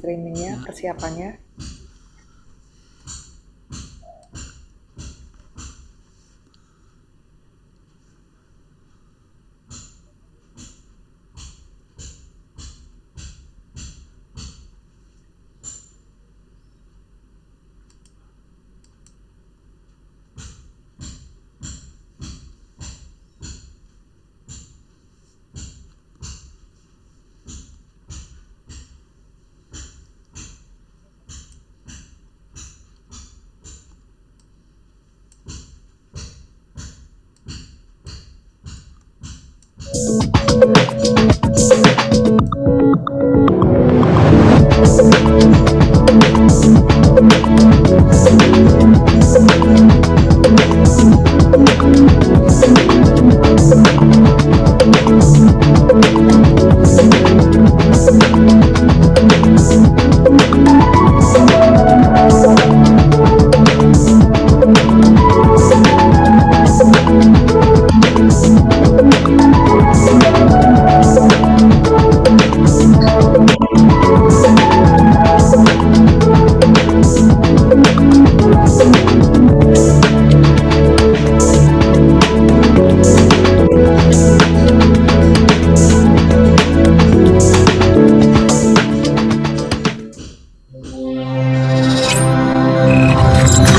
streamingnya, Ya. persiapannya.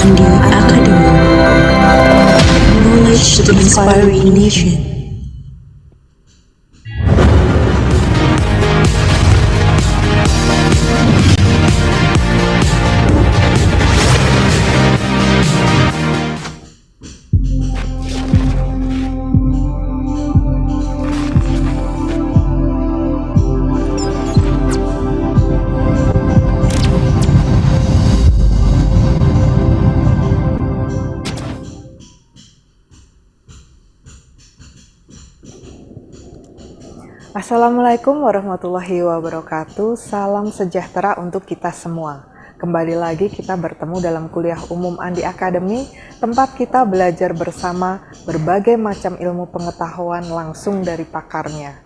Andi Academy. Knowledge to inspire a nation. Assalamualaikum warahmatullahi wabarakatuh. Salam sejahtera untuk kita semua. Kembali lagi kita bertemu dalam kuliah umum Andi Academy, tempat kita belajar bersama berbagai macam ilmu pengetahuan langsung dari pakarnya.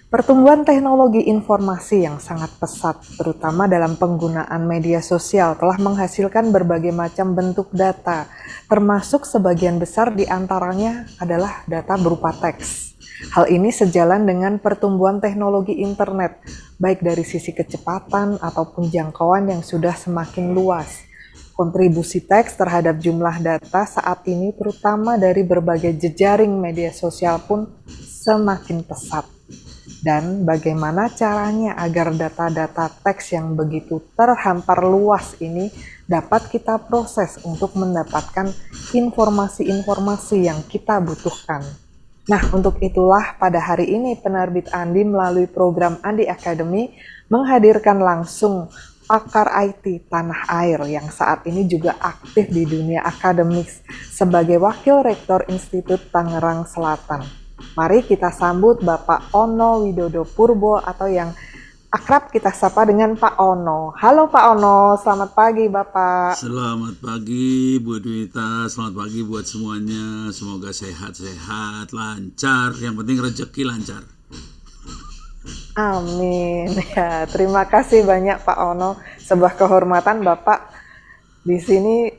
Pertumbuhan teknologi informasi yang sangat pesat, terutama dalam penggunaan media sosial, telah menghasilkan berbagai macam bentuk data, termasuk sebagian besar di antaranya adalah data berupa teks. Hal ini sejalan dengan pertumbuhan teknologi internet, baik dari sisi kecepatan ataupun jangkauan yang sudah semakin luas. Kontribusi teks terhadap jumlah data saat ini, terutama dari berbagai jejaring media sosial, pun semakin pesat. Dan bagaimana caranya agar data-data teks yang begitu terhampar luas ini dapat kita proses untuk mendapatkan informasi-informasi yang kita butuhkan. Nah, untuk itulah pada hari ini penerbit Andi melalui program Andi Academy menghadirkan langsung pakar IT tanah air yang saat ini juga aktif di dunia akademis sebagai Wakil Rektor Institut Tangerang Selatan. Mari kita sambut Bapak Ono Widodo Purbo atau yang akrab kita sapa dengan Pak Ono. Halo Pak Ono, selamat pagi Bapak. Selamat pagi Bu Dwita, selamat pagi buat semuanya. Semoga sehat-sehat, lancar. Yang penting rezeki lancar. Amin. Ya, terima kasih banyak Pak Ono. Sebuah kehormatan Bapak di sini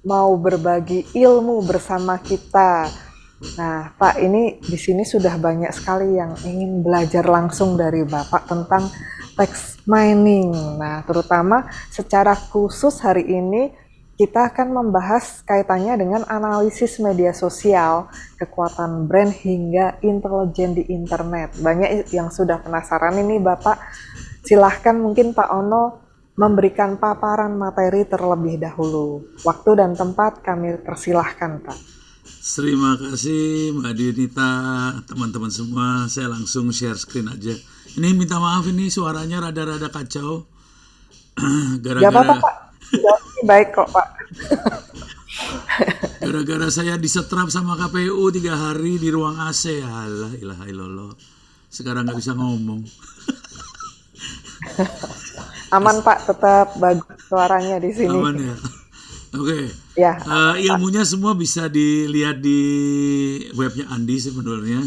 mau berbagi ilmu bersama kita. Nah, Pak, ini di sini sudah banyak sekali yang ingin belajar langsung dari Bapak tentang text mining. Nah, terutama secara khusus hari ini kita akan membahas kaitannya dengan analisis media sosial, kekuatan brand hingga intelijen di internet. Banyak yang sudah penasaran ini Bapak. Silahkan mungkin Pak Ono memberikan paparan materi terlebih dahulu. Waktu dan tempat kami persilahkan, Pak. Terima kasih Mbak Dwita, teman-teman semua. Saya langsung share screen aja. Ini minta maaf ini suaranya rada-rada kacau. Gak apa-apa, Pak. Baik kok, Pak. Gara-gara saya disetrap sama KPU 3 hari di ruang AC. Alah, ilaha illallah. Sekarang nggak bisa ngomong. Aman Pak, tetap bagus suaranya di sini. Aman ya. Oke. Ya. Ilmunya semua bisa dilihat di webnya Andi sebenarnya.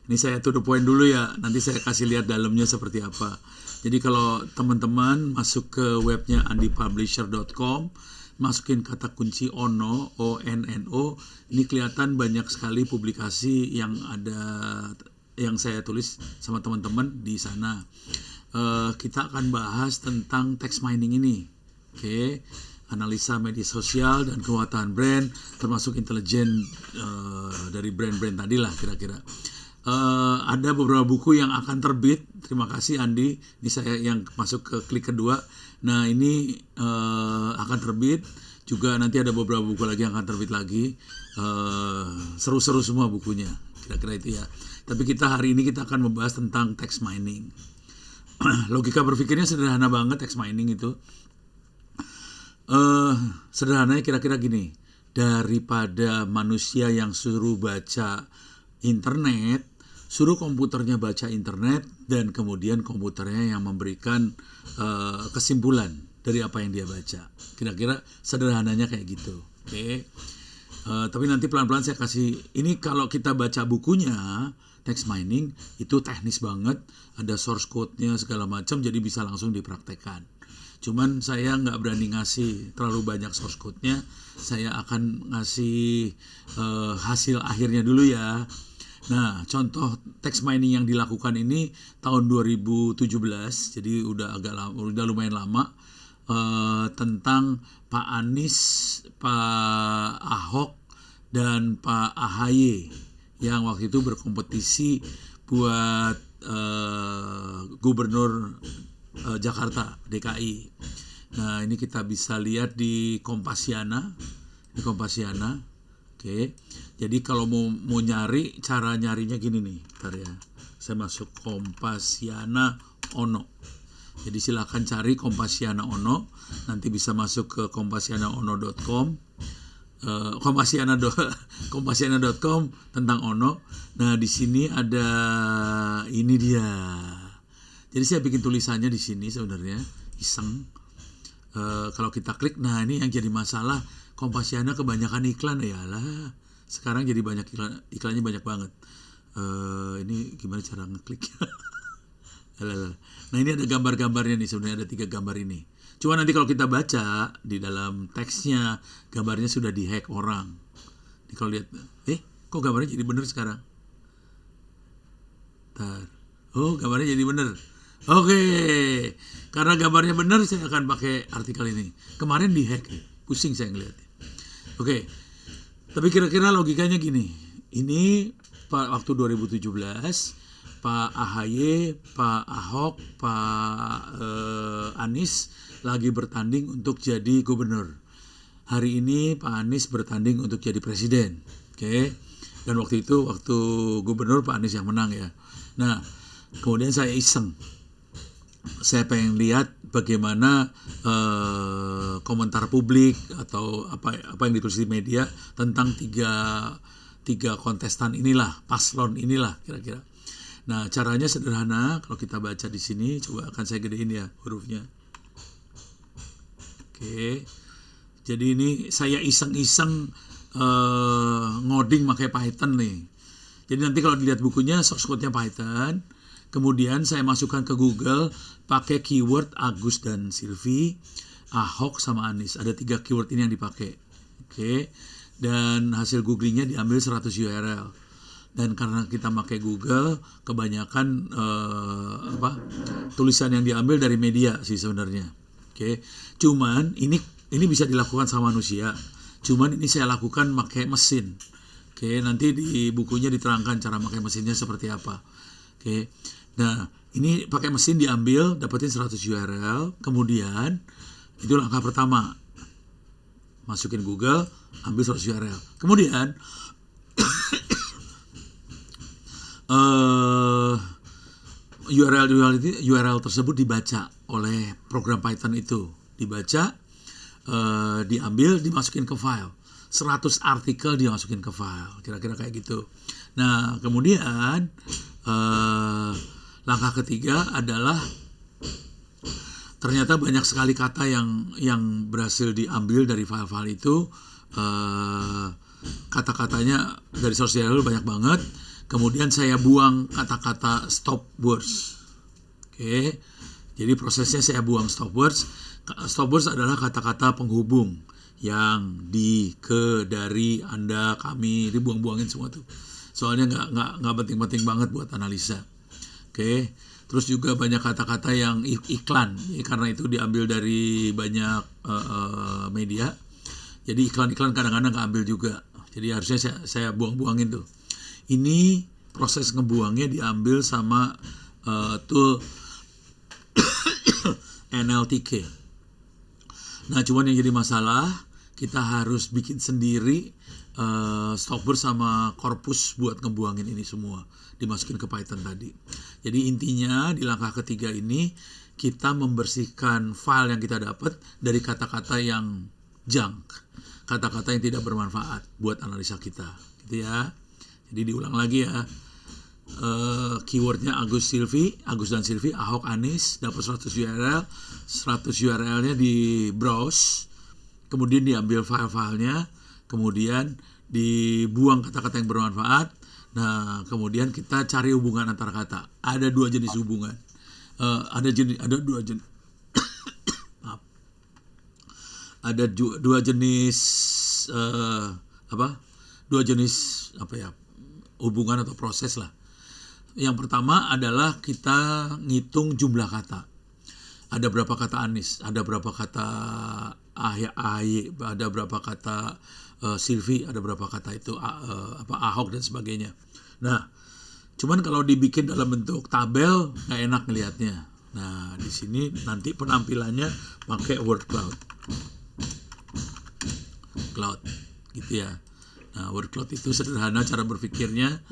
Ini saya to the point dulu ya. Nanti saya kasih lihat dalamnya seperti apa. Jadi kalau teman-teman masuk ke webnya andipublisher.com, masukin kata kunci Ono, ONNO, ini kelihatan banyak sekali publikasi yang saya tulis sama teman-teman di sana. Kita akan bahas tentang text mining ini, oke? Analisa media sosial dan kekuatan brand, termasuk intelijen dari brand-brand tadi lah kira-kira. Ada beberapa buku yang akan terbit. Terima kasih Andi. Ini saya yang masuk ke klik kedua. Nah ini akan terbit. Juga nanti ada beberapa buku lagi yang akan terbit lagi. Seru-seru semua bukunya. Kira-kira itu ya. Tapi hari ini kita akan membahas tentang text mining. Logika berpikirnya sederhana banget text mining itu. Sederhananya kira-kira gini. Daripada manusia yang suruh baca internet, suruh komputernya baca internet, dan kemudian komputernya yang memberikan kesimpulan dari apa yang dia baca. Kira-kira sederhananya kayak gitu. Oke. Tapi nanti pelan-pelan saya kasih, ini kalau kita baca bukunya, text mining, itu teknis banget, ada source code-nya segala macam, jadi bisa langsung dipraktekkan. Cuman saya nggak berani ngasih terlalu banyak source code-nya, saya akan ngasih hasil akhirnya dulu ya. Nah, contoh text mining yang dilakukan ini tahun 2017, jadi udah lumayan lama, tentang Pak Anies, Pak Ahok, dan Pak AHY yang waktu itu berkompetisi buat gubernur Jakarta, DKI. Nah, ini kita bisa lihat di Kompasiana. Oke. Jadi kalau mau nyari, cara nyarinya gini nih. Bentar ya. Saya masuk Kompasiana Ono. Jadi silakan cari Kompasiana Ono. Nanti bisa masuk ke kompasianaono.com. Kompasiana.com tentang Ono. Nah, di sini ada ini dia. Jadi saya bikin tulisannya di sini sebenarnya, iseng. Kalau kita klik, nah ini yang jadi masalah. Kompasiana kebanyakan iklan, ya lah. Sekarang jadi banyak iklannya banyak banget. Ini gimana cara ngeklik? Nah ini ada gambar-gambarnya nih, sebenarnya ada 3 gambar ini. Cuma nanti kalau kita baca di dalam teksnya, gambarnya sudah dihack orang. Ini kalau lihat, kok gambarnya jadi bener sekarang? Oh, gambarnya jadi bener. Oke, karena gambarnya bener, saya akan pakai artikel ini. Kemarin dihack, pusing saya ngeliatnya. Oke, tapi kira-kira logikanya gini. Ini waktu 2017, Pak AHY, Pak Ahok, Pak Anies lagi bertanding untuk jadi gubernur. Hari ini Pak Anies bertanding untuk jadi presiden. Oke. Dan waktu gubernur Pak Anies yang menang ya. Nah, kemudian saya iseng. Saya pengen lihat bagaimana komentar publik atau apa yang ditulis di media tentang tiga kontestan inilah, paslon inilah kira-kira. Nah, caranya sederhana. Kalau kita baca di sini, coba akan saya gedein ya hurufnya. Oke. Jadi ini saya iseng-iseng ngoding pakai Python nih. Jadi nanti kalau dilihat bukunya, source code-nya Python. Kemudian saya masukkan ke Google pakai keyword Agus dan Silvi, Ahok sama Anies. Ada 3 keyword ini yang dipakai. Oke. Dan hasil googlingnya diambil 100 URL. Dan karena kita pakai Google, kebanyakan tulisan yang diambil dari media sih sebenarnya. Oke. Cuman ini bisa dilakukan sama manusia. Cuman ini saya lakukan pakai mesin. Oke, nanti di bukunya diterangkan cara pakai mesinnya seperti apa. Oke. Nah, ini pakai mesin diambil, dapetin 100 URL, kemudian itu langkah pertama. Masukin Google, ambil 100 URL. Kemudian URL tersebut dibaca oleh program Python itu. Dibaca, diambil, dimasukin ke file. 100 artikel dimasukin ke file. Kira-kira kayak gitu. Nah, kemudian langkah ketiga adalah ternyata banyak sekali kata yang berhasil diambil dari file-file itu. Kata-katanya dari sosial banyak banget. Kemudian saya buang kata-kata stop words. Oke. Jadi prosesnya saya buang stopwords. Stopwords adalah kata-kata penghubung yang di, ke, dari, Anda, kami, dibuang-buangin semua tuh. Soalnya nggak penting-penting banget buat analisa. Oke. Terus juga banyak kata-kata yang iklan, ya, karena itu diambil dari banyak media. Jadi iklan-iklan kadang-kadang nggak ambil juga. Jadi harusnya saya buang-buangin tuh. Ini proses ngebuangnya diambil sama tool NLTK. Nah, cuman yang jadi masalah kita harus bikin sendiri stopper sama korpus buat ngebuangin ini semua, dimasukin ke Python tadi. Jadi intinya di langkah ketiga ini kita membersihkan file yang kita dapat dari kata-kata yang junk, kata-kata yang tidak bermanfaat buat analisa kita, gitu ya. Jadi diulang lagi ya. Keywordnya Agus dan Silvi, Ahok, Anies, dapat 100 URL, 100 URL-nya di browse, kemudian diambil file-filenya, kemudian dibuang kata-kata yang bermanfaat. Nah, kemudian kita cari hubungan antar kata. Ada dua jenis hubungan. Ada dua jenis maaf. Ada dua jenis hubungan atau proses lah. Yang pertama adalah kita ngitung jumlah kata. Ada berapa kata Anies, ada berapa kata AHY, ada berapa kata Silvi, ada berapa kata itu Ahok dan sebagainya. Nah, cuman kalau dibikin dalam bentuk tabel nggak enak ngelihatnya. Nah, di sini nanti penampilannya pakai word cloud, gitu ya. Nah, word cloud itu sederhana cara berpikirnya.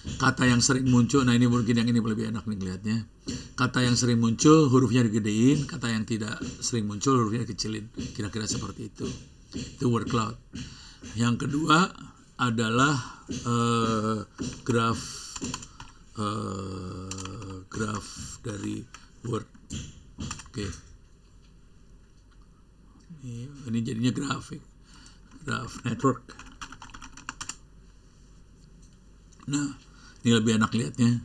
Kata yang sering muncul, nah ini mungkin yang ini lebih enak nih ngelihatnya. Kata yang sering muncul hurufnya digedein, kata yang tidak sering muncul hurufnya dikecilin. Kira-kira seperti itu. Itu word cloud. Yang kedua adalah graph dari word. Oke. Ini jadinya graph network. Nah, ini lebih enak lihatnya.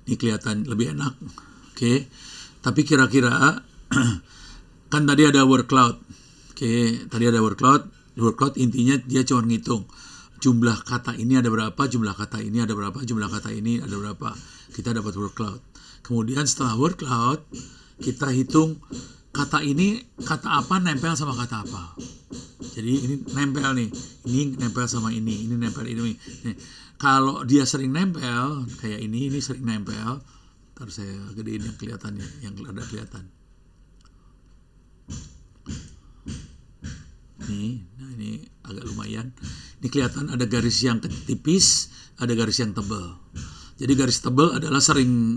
Ini kelihatan lebih enak. Oke. Tapi kira-kira kan tadi ada word cloud. Oke, tadi ada word cloud. Word cloud intinya dia cuma ngitung jumlah kata ini ada berapa, jumlah kata ini ada berapa, jumlah kata ini ada berapa. Kita dapat word cloud. Kemudian setelah word cloud, kita hitung kata ini, kata apa nempel sama kata apa. Jadi ini nempel nih. Ini nempel sama ini nempel ini. Nih. Kalau dia sering nempel, kayak ini sering nempel. Ntar saya gedein yang kelihatannya, yang ada kelihatan. Nih, nah ini agak lumayan. Ini kelihatan ada garis yang tipis, ada garis yang tebal. Jadi garis tebal adalah sering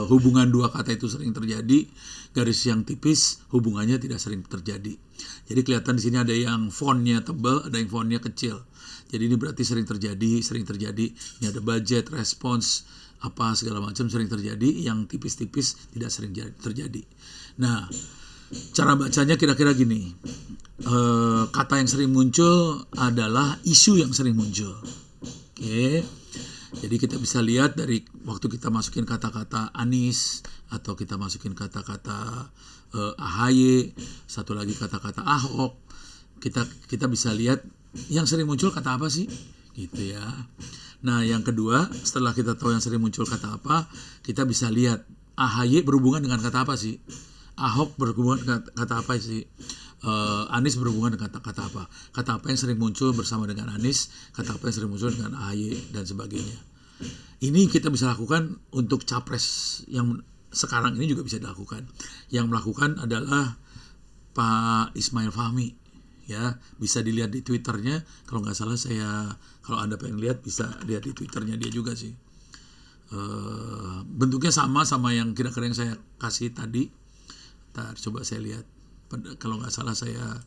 hubungan dua kata itu sering terjadi. Garis yang tipis hubungannya tidak sering terjadi. Jadi kelihatan di sini ada yang fontnya tebal, ada yang fontnya kecil. Jadi ini berarti sering terjadi. Ini ada budget, respons, apa segala macam sering terjadi. Yang tipis-tipis tidak sering terjadi. Nah, cara bacanya kira-kira gini. Kata yang sering muncul adalah isu yang sering muncul. Oke. Jadi kita bisa lihat dari waktu kita masukin kata-kata Anies atau kita masukin kata-kata AHY, satu lagi kata-kata Ahok, kita bisa lihat yang sering muncul kata apa sih, gitu ya. Nah, yang kedua, setelah kita tahu yang sering muncul kata apa, kita bisa lihat AHY berhubungan dengan kata apa sih, Ahok berhubungan dengan kata apa sih, Anies berhubungan dengan kata apa, kata apa yang sering muncul bersama dengan Anies, kata apa yang sering muncul dengan AHY dan sebagainya. Ini kita bisa lakukan untuk capres yang sekarang ini juga bisa dilakukan. Yang melakukan adalah Pak Ismail Fahmi, ya, bisa dilihat di Twitternya. Kalau nggak salah kalau Anda pengen lihat bisa lihat di Twitternya dia juga sih. Bentuknya sama yang kira-kira yang saya kasih tadi. Ntar coba saya lihat. Kalau nggak salah saya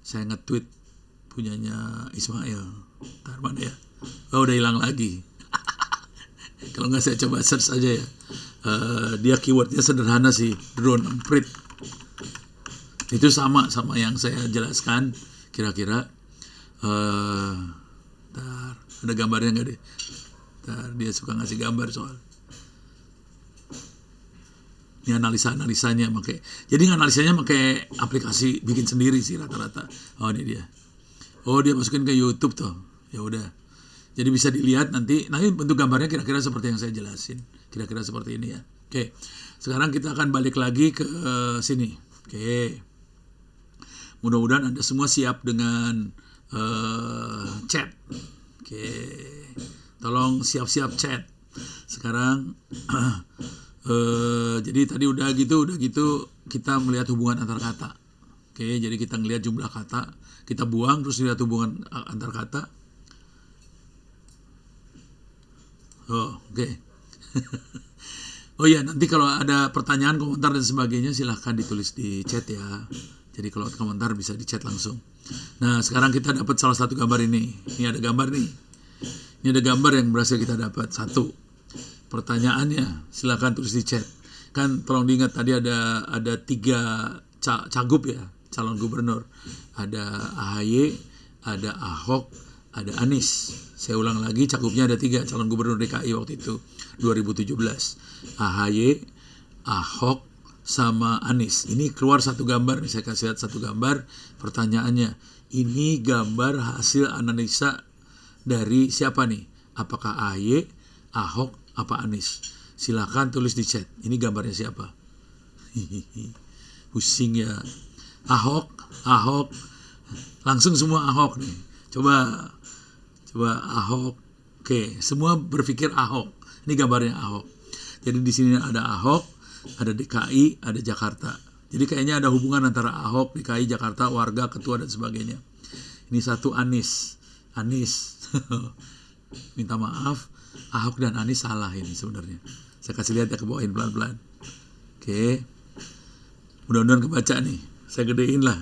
nge-tweet punyanya Ismail. Ntar mana ya? Oh, udah hilang lagi. Kalau nggak saya coba search aja ya. Dia keywordnya sederhana sih, drone print. Itu sama yang saya jelaskan kira-kira. Ntar ada gambarnya nggak deh? Ntar dia suka ngasih gambar soal. Ini analisa-analisanya jadi analisanya pakai aplikasi bikin sendiri sih rata-rata. Oh ini dia. Oh dia masukin ke YouTube tuh. Ya udah. Jadi bisa dilihat nanti bentuk gambarnya kira-kira seperti yang saya jelasin. Kira-kira seperti ini ya. Oke. Sekarang kita akan balik lagi ke sini. Oke. Mudah-mudahan Anda semua siap dengan chat. Oke. Tolong siap-siap chat. Sekarang jadi tadi udah gitu kita melihat hubungan antar kata. Oke, jadi kita ngelihat jumlah kata, kita buang terus lihat hubungan antar kata. Oh, oke. Oh ya, nanti kalau ada pertanyaan, komentar dan sebagainya silahkan ditulis di chat ya. Jadi kalau komentar bisa di chat langsung. Nah, sekarang kita dapat salah satu gambar ini. Ini ada gambar nih. Ini ada gambar yang berhasil kita dapat. Satu. Pertanyaannya silahkan tulis di chat. Kan tolong diingat tadi ada 3 cagup ya, calon gubernur. Ada AHY, ada Ahok, ada Anies. Saya ulang lagi, cagupnya ada 3 calon gubernur DKI waktu itu 2017. AHY, Ahok, sama Anies. Ini keluar satu gambar nih, saya kasih lihat satu gambar. Pertanyaannya, ini gambar hasil analisa dari siapa nih? Apakah AHY, Ahok, apa Anies? Silakan tulis di chat. Ini gambarnya siapa? Pusing ya. Ahok. Langsung semua Ahok nih. Coba Ahok. Oke, semua berpikir Ahok. Ini gambarnya Ahok. Jadi di sini ada Ahok, ada DKI, ada Jakarta. Jadi kayaknya ada hubungan antara Ahok, DKI, Jakarta, warga, ketua dan sebagainya. Ini satu Anies. Minta maaf. Ahok dan Anies salah ini sebenarnya. Saya kasih lihat ya, ke bawahin pelan-pelan. Oke. Mudah-mudahan kebaca nih. Saya gedein lah.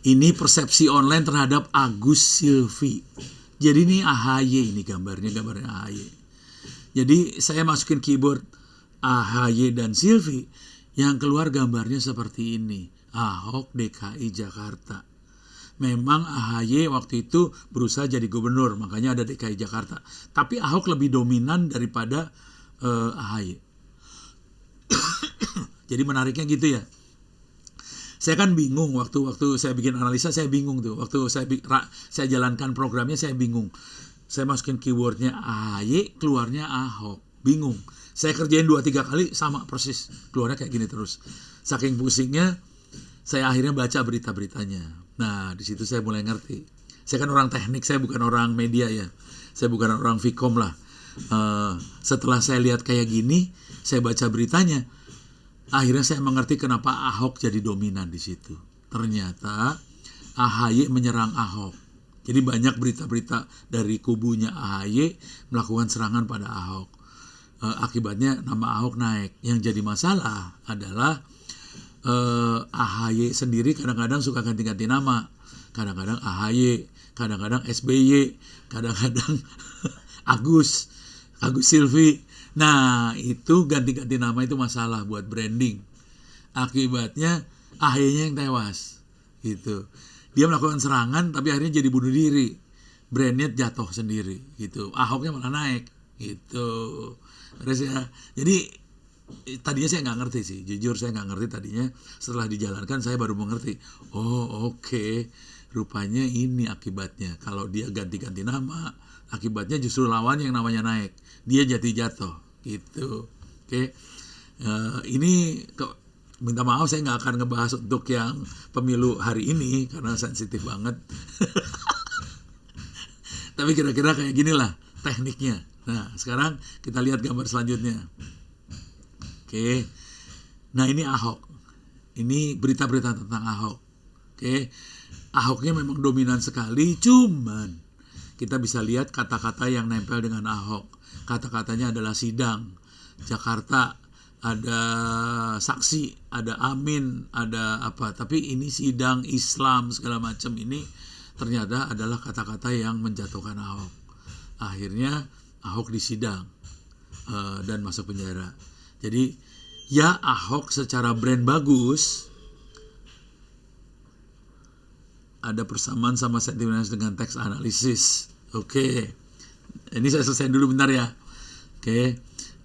Ini persepsi online terhadap Agus Silvi. Jadi ini AHY ini gambarnya AHY. Jadi saya masukin keyboard AHY dan Silvi, yang keluar gambarnya seperti ini. Ahok DKI Jakarta. Memang AHY waktu itu berusaha jadi gubernur, makanya ada DKI Jakarta. Tapi Ahok lebih dominan daripada AHY. Jadi menariknya gitu ya. Saya kan bingung waktu saya bikin analisa, saya bingung tuh. Waktu saya jalankan programnya, saya bingung. Saya masukin keywordnya AHY, keluarnya Ahok. Bingung. Saya kerjain 2-3 kali sama persis. Keluarnya kayak gini terus. Saking pusingnya, saya akhirnya baca berita-beritanya. Nah, di situ saya mulai ngerti. Saya kan orang teknik, saya bukan orang media ya. Saya bukan orang Vkom lah. Setelah saya lihat kayak gini, saya baca beritanya. Akhirnya saya mengerti kenapa Ahok jadi dominan di situ. Ternyata AHY menyerang Ahok. Jadi banyak berita-berita dari kubunya AHY melakukan serangan pada Ahok. Akibatnya nama Ahok naik. Yang jadi masalah adalah AHY sendiri kadang-kadang suka ganti-ganti nama. Kadang-kadang AHY, kadang-kadang SBY, kadang-kadang Agus Silvi. Nah, itu ganti-ganti nama itu masalah buat branding. Akibatnya AHY-nya yang tewas. Gitu. Dia melakukan serangan tapi akhirnya jadi bunuh diri. Brandnya jatuh sendiri gitu. Ahoknya malah naik gitu. Terus ya, jadi tadinya saya nggak ngerti sih, jujur saya nggak ngerti tadinya. Setelah dijalankan saya baru mengerti. Oh oke. Rupanya ini akibatnya. Kalau dia ganti-ganti nama, akibatnya justru lawan yang namanya naik. Dia jatuh gitu. Oke. Ini minta maaf saya nggak akan ngebahas untuk yang pemilu hari ini karena sensitif banget. Tapi kira-kira kayak ginilah tekniknya. Nah sekarang kita lihat gambar selanjutnya. Oke. Nah ini Ahok. Ini berita-berita tentang Ahok. Oke. Ahoknya memang dominan sekali, cuman kita bisa lihat kata-kata yang nempel dengan Ahok. Kata-katanya adalah sidang, Jakarta, ada saksi, ada amin, ada apa. Tapi ini sidang, Islam, segala macam ini ternyata adalah kata-kata yang menjatuhkan Ahok. Akhirnya Ahok disidang dan masuk penjara. Jadi ya Ahok secara brand bagus, ada persamaan sama sentimen dengan teks analisis. Oke. Ini saya selesai dulu bentar ya. Oke.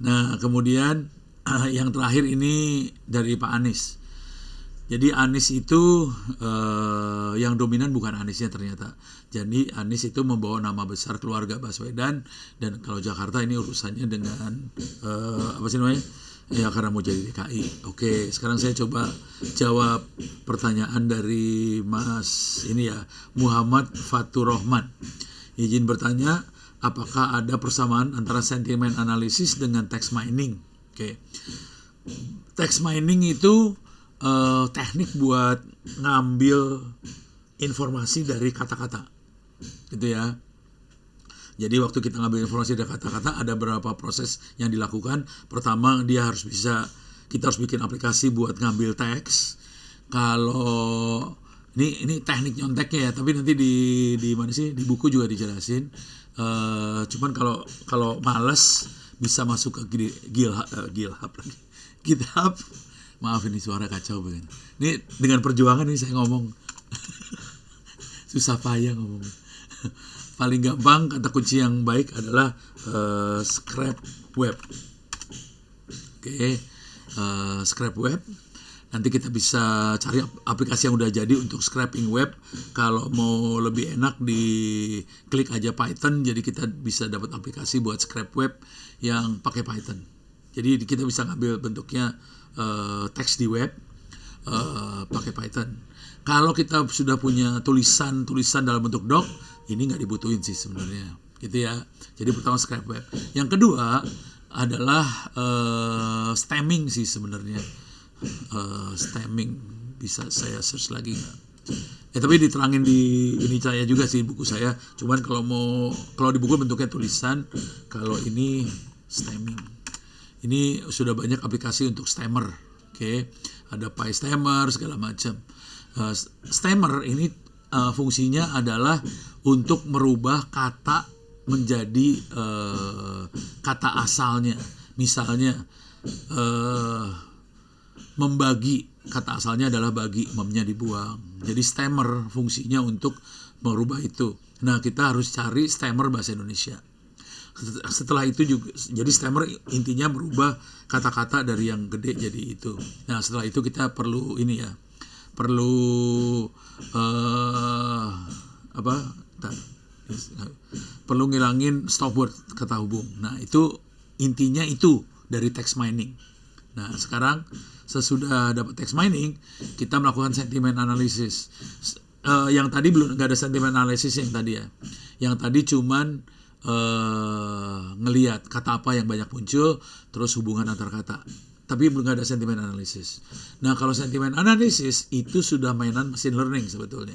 Nah, kemudian yang terakhir ini dari Pak Anies. Jadi Anies itu yang dominan bukan Aniesnya ternyata. Jadi Anies itu membawa nama besar keluarga Baswedan, dan kalau Jakarta ini urusannya dengan apa sih namanya? Ya karena mau jadi DKI. Oke, sekarang saya coba jawab pertanyaan dari Mas ini ya, Muhammad Fatur Rahman. Izin bertanya, apakah ada persamaan antara sentimen analisis dengan text mining? Oke. Text mining itu teknik buat ngambil informasi dari kata-kata, gitu ya. Jadi waktu kita ngambil informasi dari kata-kata ada beberapa proses yang dilakukan. Pertama, kita harus bikin aplikasi buat ngambil teks. Kalau ini teknik nyonteknya ya, tapi nanti di mana sih, di buku juga dijelasin. Cuman kalau males bisa masuk ke GitHub. Maaf ini suara kacau begini. Ini dengan perjuangan ini saya ngomong. Susah payah ngomong. Paling gampang kata kunci yang baik adalah scrap web. Oke, scrap web. Nanti kita bisa cari aplikasi yang udah jadi untuk scraping web. Kalau mau lebih enak klik aja Python. Jadi kita bisa dapat aplikasi buat scrap web yang pakai Python. Jadi kita bisa ngambil bentuknya teks di web pakai Python. Kalau kita sudah punya tulisan dalam bentuk doc, ini nggak dibutuhin sih sebenarnya, gitu ya. Jadi pertama scrap web. Yang kedua adalah stemming sih sebenarnya. Stemming bisa saya search lagi nggak? Tapi diterangin di ini saya juga sih buku saya. Cuman kalau di buku bentuknya tulisan, kalau ini stemming. Ini sudah banyak aplikasi untuk stemmer, oke? Ada PyStemmer segala macam. Stemmer ini fungsinya adalah untuk merubah kata menjadi kata asalnya. Misalnya membagi, kata asalnya adalah bagi, memnya dibuang. Jadi stemmer fungsinya untuk merubah itu. Nah, kita harus cari stemmer bahasa Indonesia. Setelah itu juga, jadi stemmer intinya merubah kata-kata dari yang gede jadi itu. Nah, setelah itu kita perlu ini ya, perlu ngilangin stop word, kata hubung. Nah, itu intinya itu dari text mining. Nah, sekarang sesudah dapat text mining, kita melakukan sentiment analysis. Yang tadi belum, nggak ada sentiment analysis yang tadi ya. Yang tadi cuman ngelihat kata apa yang banyak muncul, terus hubungan antar kata. Tapi belum ada sentiment analysis. Nah, kalau sentiment analysis itu sudah mainan machine learning sebetulnya.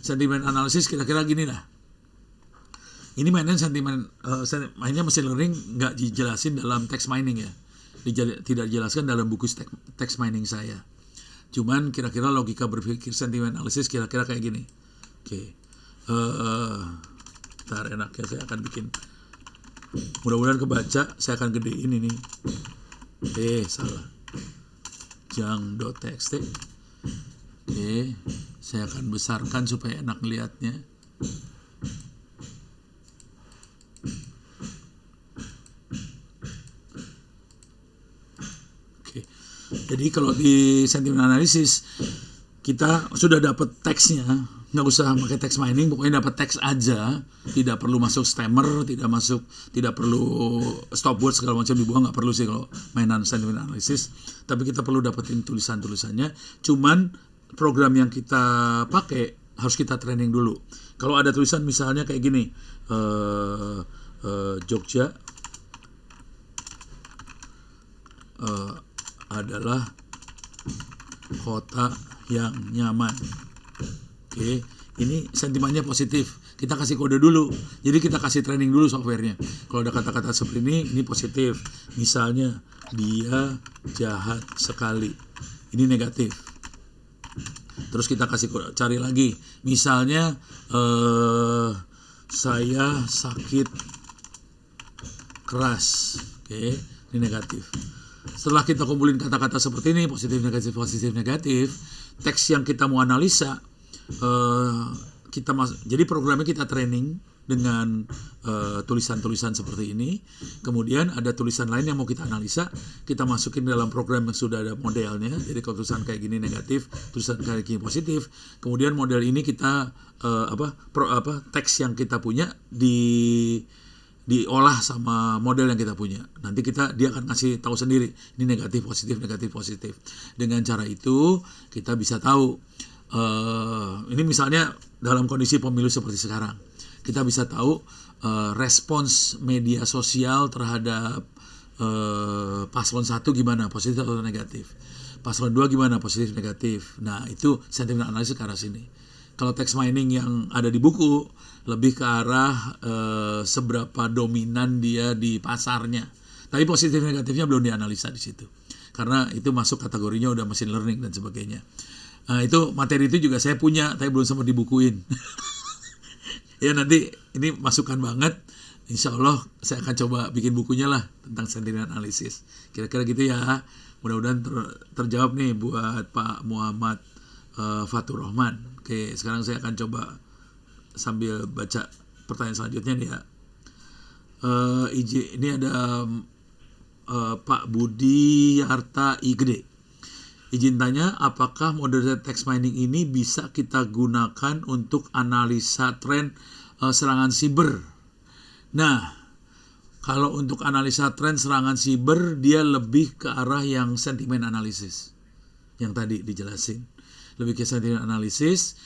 Sentiment analysis kira-kira gini lah. Ini mainan mainnya machine learning, nggak dijelasin dalam text mining ya. Tidak dijelaskan dalam buku text mining saya. Cuman kira-kira logika berpikir sentiment analysis kira-kira kayak gini. Oke. Ntar enaknya saya akan bikin, mudah-mudahan kebaca, saya akan gedein ini. Salah, jang.txt. Oke, saya akan besarkan supaya enak lihatnya. Oke, jadi kalau di sentiment analysis kita sudah dapat teksnya, nggak usah pakai text mining, pokoknya dapat teks aja, tidak perlu masuk stemmer, tidak perlu stop word segala macam dibuang, nggak perlu sih kalau mainan sentiment analysis. Tapi kita perlu dapetin tulisannya. Cuman program yang kita pakai harus kita training dulu. Kalau ada tulisan misalnya kayak gini, Jogja adalah kota yang nyaman. Oke, ini sentimennya positif. Kita kasih kode dulu. Jadi kita kasih training dulu softwarenya. Kalau ada kata-kata seperti ini positif. Misalnya, dia jahat sekali. Ini negatif. Terus kita kasih kode, cari lagi. Misalnya, saya sakit keras. Oke, ini negatif. Setelah kita kumpulin kata-kata seperti ini, positif, negatif, teks yang kita mau analisa, jadi programnya kita training, dengan tulisan-tulisan seperti ini. Kemudian ada tulisan lain yang mau kita analisa, kita masukin dalam program yang sudah ada modelnya. Jadi kalau tulisan kayak gini negatif, tulisan kayak gini positif. Kemudian model ini kita teks yang kita punya diolah sama model yang kita punya. Nanti dia akan ngasih tahu sendiri ini negatif positif negatif positif. Dengan cara itu kita bisa tahu ini misalnya dalam kondisi pemilu seperti sekarang, kita bisa tahu respons media sosial terhadap paslon 1 gimana, positif atau negatif. Paslon 2 gimana, positif negatif. Nah, itu sentimen analisis ke arah sini. Kalau text mining yang ada di buku lebih ke arah seberapa dominan dia di pasarnya. Tapi positif negatifnya belum dianalisa di situ. Karena itu masuk kategorinya udah machine learning dan sebagainya. Nah, itu materi itu juga saya punya, tapi belum sempat dibukuin. Ya nanti ini masukan banget. Insya Allah saya akan coba bikin bukunya lah tentang sentimen analisis. Kira-kira gitu ya. Mudah-mudahan terjawab nih buat Pak Muhammad Fatur Rahman. Oke, sekarang saya akan coba sambil baca pertanyaan selanjutnya nih ya. Ini ada Pak Budi Harta Igede. Izin tanya, apakah model text mining ini bisa kita gunakan untuk analisa tren serangan siber? Nah, kalau untuk analisa tren serangan siber, dia lebih ke arah yang sentimen analisis. Yang tadi dijelasin. Lebih ke sentimen analisis,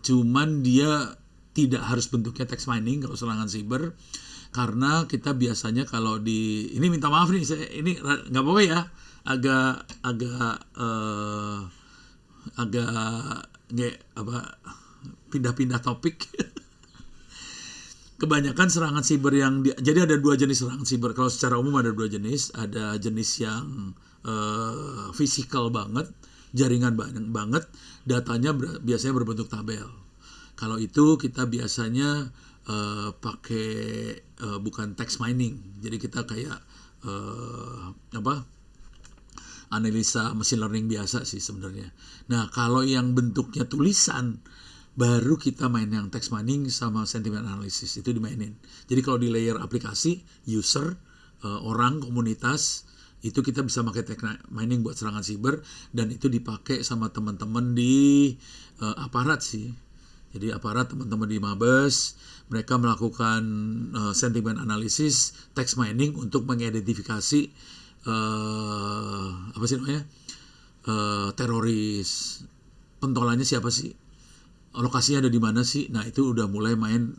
cuman dia tidak harus bentuknya text mining kalau serangan siber. Karena kita biasanya kalau ini minta maaf nih, ini nggak apa-apa ya. agak pindah-pindah topik. Kebanyakan serangan siber jadi ada 2 jenis serangan siber. Kalau secara umum ada 2 jenis. Ada jenis yang fisikal banget, jaringan banget, datanya biasanya berbentuk tabel. Kalau itu kita biasanya pakai bukan text mining. Jadi kita kayak analisa machine learning biasa sih sebenarnya. Nah, kalau yang bentuknya tulisan, baru kita main yang text mining sama sentiment analysis, itu dimainin. Jadi kalau di layer aplikasi, user, orang, komunitas, itu kita bisa pakai text mining buat serangan siber, dan itu dipakai sama teman-teman di aparat sih. Jadi aparat, teman-teman di Mabes, mereka melakukan sentiment analysis, text mining untuk mengidentifikasi teroris, pentolannya siapa sih, lokasinya ada di mana sih. Nah, itu udah mulai main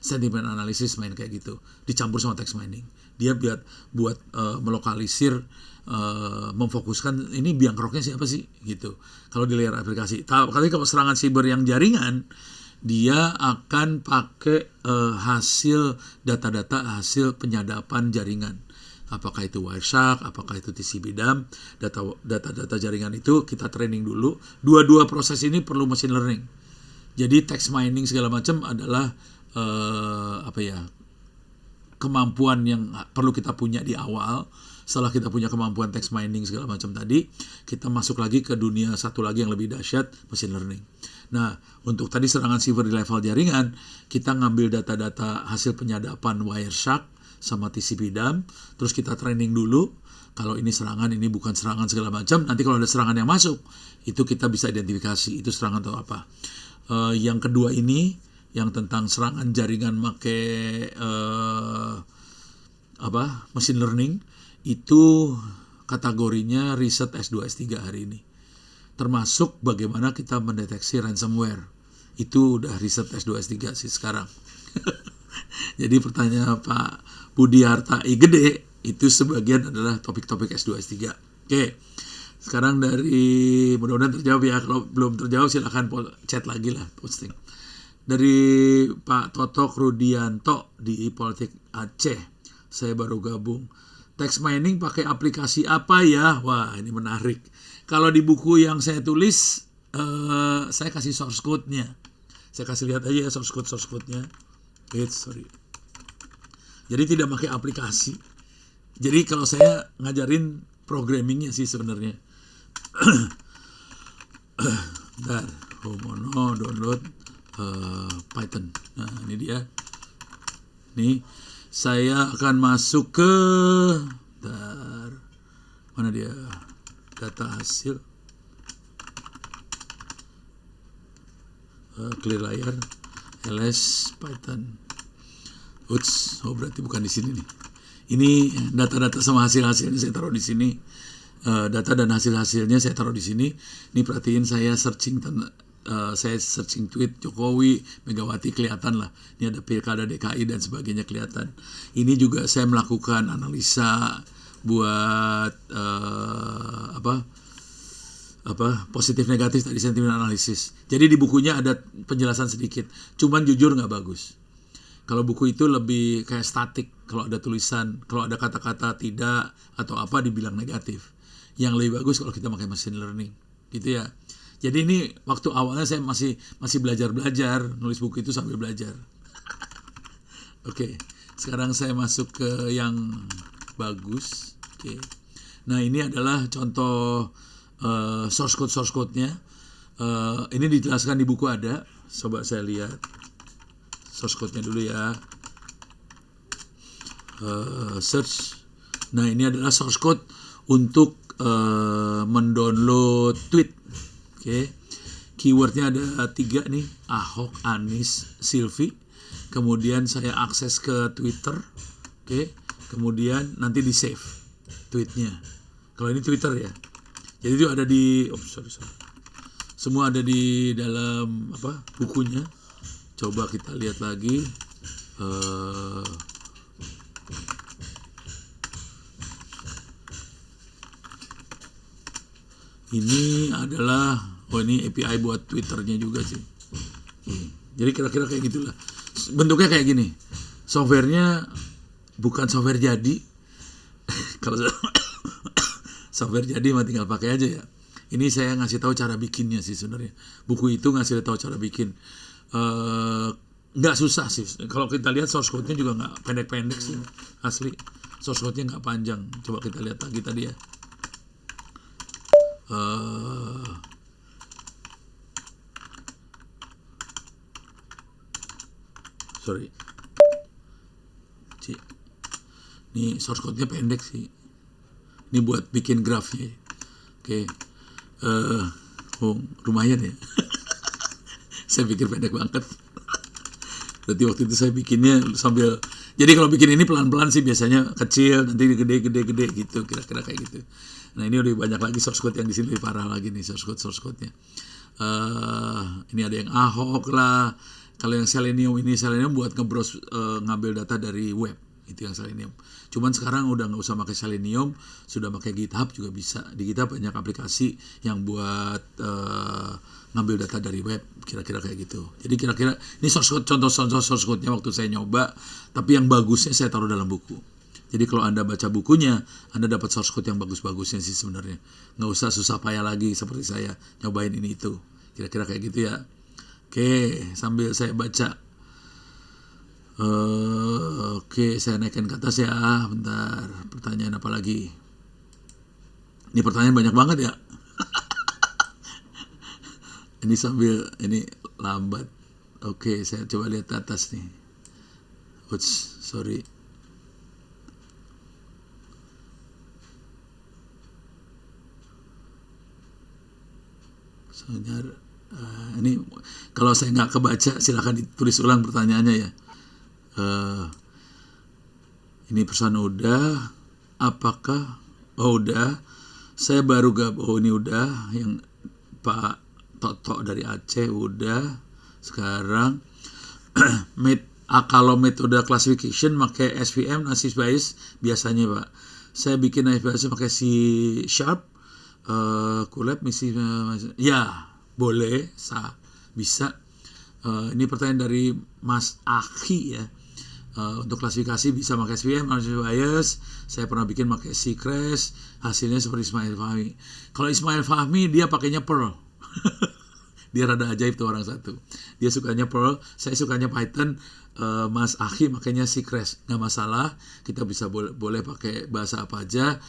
sentiment analysis, main kayak gitu, dicampur sama text mining. Dia buat melokalisir, memfokuskan ini biang keroknya siapa sih gitu. Kalau di layar aplikasi. Tapi kalau serangan siber yang jaringan, dia akan pakai hasil data-data hasil penyadapan jaringan. Apakah itu Wireshark, apakah itu TCP dump, data-data jaringan itu kita training dulu. Dua proses ini perlu machine learning. Jadi text mining segala macam adalah kemampuan yang perlu kita punya di awal. Setelah kita punya kemampuan text mining segala macam tadi, kita masuk lagi ke dunia satu lagi yang lebih dahsyat, machine learning. Nah, untuk tadi serangan siber di level jaringan, kita ngambil data-data hasil penyadapan Wireshark sama TCP dump, terus kita training dulu. Kalau ini serangan, ini bukan serangan segala macam. Nanti kalau ada serangan yang masuk, itu kita bisa identifikasi itu serangan atau apa. Yang kedua ini, yang tentang serangan jaringan pakai machine learning, itu kategorinya riset S2 S3 hari ini. Termasuk bagaimana kita mendeteksi ransomware. Itu udah riset S2 S3 sih sekarang. Jadi pertanyaan Pak Budi Harta Igede itu sebagian adalah topik-topik S2 S3. Oke. Sekarang dari, mudah-mudahan terjawab ya. Kalau belum terjawab silakan chat lagi lah, posting. Dari Pak Totok Rudianto di Politik Aceh. Saya baru gabung. Text mining pakai aplikasi apa ya? Wah, ini menarik. Kalau di buku yang saya tulis, saya kasih source code-nya. Saya kasih lihat aja ya source code-nya. Sorry. Jadi tidak pakai aplikasi. Jadi kalau saya ngajarin programmingnya sih sebenarnya. Bentar, Homono download Python. Nah, ini dia. Nih, saya akan masuk ke mana dia? Data hasil. Clear layar. ls Python. Berarti bukan di sini nih. Ini data-data sama hasil-hasilnya saya taruh di sini. Data dan hasil-hasilnya saya taruh di sini. Ini perhatiin saya searching tweet Jokowi, Megawati kelihatan lah. Ini ada Pilkada DKI dan sebagainya kelihatan. Ini juga saya melakukan analisa buat positif negatif tadi, sentimen analisis. Jadi di bukunya ada penjelasan sedikit. Cuman jujur nggak bagus. Kalau buku itu lebih kayak statik. Kalau ada tulisan, kalau ada kata-kata tidak atau apa dibilang negatif. Yang lebih bagus kalau kita pakai machine learning, gitu ya. Jadi ini waktu awalnya saya masih belajar nulis buku itu sambil belajar. Oke, sekarang saya masuk ke yang bagus. Oke. Nah, ini adalah contoh source code-nya. Ini dijelaskan di buku ada. Coba saya lihat source code-nya dulu ya. Search. Nah, ini adalah source code untuk mendownload tweet. Oke. Keywordnya ada 3 nih, Ahok, Anies, Silvi. Kemudian saya akses ke Twitter. Oke. Kemudian nanti di save tweetnya. Kalau ini Twitter ya. Jadi itu ada di semua ada di dalam bukunya. Coba kita lihat lagi. Ini adalah ini API buat Twitternya juga sih. Jadi kira-kira kayak gitulah. Bentuknya kayak gini. Softwarenya bukan software jadi. Kalau software jadi mah tinggal pakai aja ya. Ini saya ngasih tahu cara bikinnya sih sebenarnya. Buku itu ngasih tahu cara bikin. Nggak susah sih. Kalau kita lihat source code-nya juga nggak pendek-pendek sih. Asli. Source code-nya nggak panjang. Coba kita lihat lagi tadi ya. Ini source code-nya pendek sih. Ini buat bikin grafnya. Oke. Lumayan ya. Saya pikir pendek banget. Berarti waktu itu saya bikinnya sambil. Jadi kalau bikin ini pelan-pelan sih biasanya kecil, nanti gede gitu, kira-kira kayak gitu. Nah, ini udah banyak lagi source code yang di sini lebih parah lagi nih source code-nya. Ini ada yang Ahok lah. Kalau yang Selenium buat ngambil data dari web. Itu yang Selenium. Cuman sekarang udah nggak usah pakai Selenium, sudah pakai GitHub juga bisa. Di GitHub banyak aplikasi yang buat ngambil data dari web, kira-kira kayak gitu. Jadi kira-kira ini contoh source code-nya waktu saya nyoba, tapi yang bagusnya saya taruh dalam buku. Jadi kalau Anda baca bukunya, Anda dapat source code yang bagus-bagusnya sih sebenarnya. Nggak usah susah payah lagi seperti saya nyobain ini itu. Kira-kira kayak gitu ya. Oke, sambil saya baca. Oke, saya naikkan ke atas ya. Bentar, pertanyaan apa lagi? Ini pertanyaan banyak banget ya. Ini sambil, ini lambat. Oke, saya coba lihat ke atas nih. Sorry. Ini kalau saya nggak kebaca, silakan ditulis ulang pertanyaannya ya. Ini pesan udah. Apakah? Udah. Saya baru ini udah. Yang Pak Toto dari Aceh udah. Sekarang kalau metode classification pakai SVM, Nasis Bayes biasanya Pak. Saya bikin Nasis Bayes pakai C#. Kulab misi ya boleh bisa. Ini pertanyaan dari Mas Aki ya. Untuk klasifikasi bisa pakai SVM, Nasis Bayes. Saya pernah bikin pakai C-Crash, hasilnya seperti Ismail Fahmi. Kalau Ismail Fahmi dia pakainya Perl. Dia rada ajaib tuh orang satu. Dia sukanya Perl, saya sukanya Python. Mas Aki makanya C-Crash, nggak masalah. Kita bisa boleh pakai bahasa apa aja.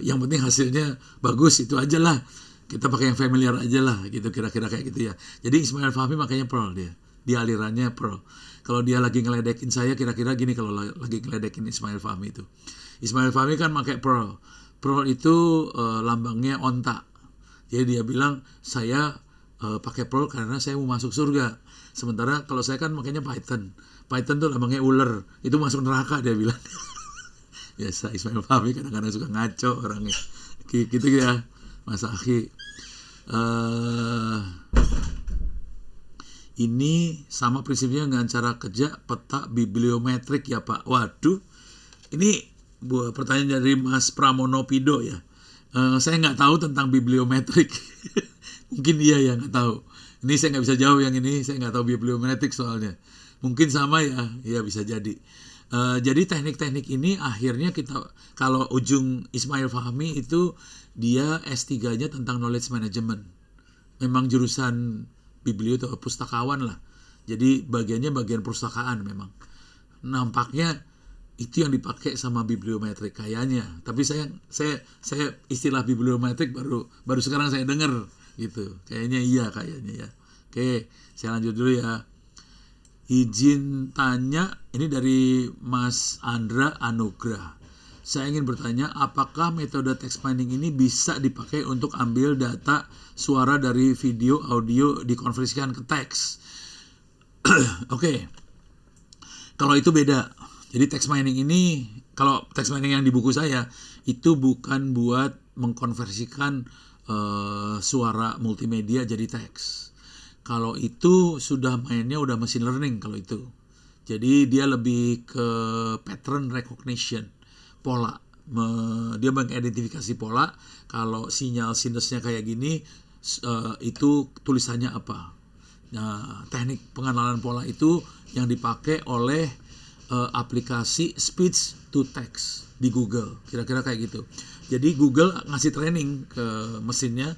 Yang penting hasilnya bagus, itu aja lah. Kita pakai yang familiar aja lah gitu, kira-kira kayak gitu ya. Jadi Ismail Fahmi makanya Pearl dia alirannya Pearl. Kalau dia lagi ngeledekin saya kira-kira gini, kalau lagi ngeledekin Ismail Fahmi itu. Ismail Fahmi kan pakai Pearl. Pearl itu lambangnya onta. Jadi dia bilang saya pakai Pearl karena saya mau masuk surga. Sementara kalau saya kan makanya Python. Python tuh lambangnya ular, itu masuk neraka dia bilang. Biasa Ismail Fahmi kadang-kadang suka ngaco orangnya. Gitu ya Mas Akhi. Ini sama prinsipnya dengan cara kerja peta bibliometrik ya Pak. Waduh, ini pertanyaan dari Mas Pramono Pido ya. Saya nggak tahu tentang bibliometrik. Mungkin dia yang nggak tahu. Ini saya nggak bisa jawab yang ini. Saya nggak tahu bibliometrik soalnya. Mungkin sama ya bisa jadi. Jadi teknik-teknik ini akhirnya kita, kalau ujung Ismail Fahmi itu dia S3-nya tentang knowledge management. Memang jurusan biblio atau pustakawan lah. Jadi bagiannya bagian perpustakaan memang. Nampaknya itu yang dipakai sama bibliometrik kayaknya. Tapi saya istilah bibliometrik baru sekarang saya dengar gitu. Kayaknya ya. Oke, saya lanjut dulu ya. Izin tanya, ini dari Mas Andra Anugrah. Saya ingin bertanya, apakah metode text mining ini bisa dipakai untuk ambil data suara dari video, audio, dikonversikan ke teks? Oke. Kalau itu beda. Jadi text mining ini, kalau text mining yang di buku saya, itu bukan buat mengkonversikan suara multimedia jadi teks. Kalau itu sudah mainnya udah machine learning kalau itu. Jadi dia lebih ke pattern recognition, pola. Dia mengidentifikasi pola, kalau sinyal sinusnya kayak gini, itu tulisannya apa. Nah, teknik pengenalan pola itu yang dipakai oleh aplikasi speech to text di Google, kira-kira kayak gitu. Jadi Google ngasih training ke mesinnya,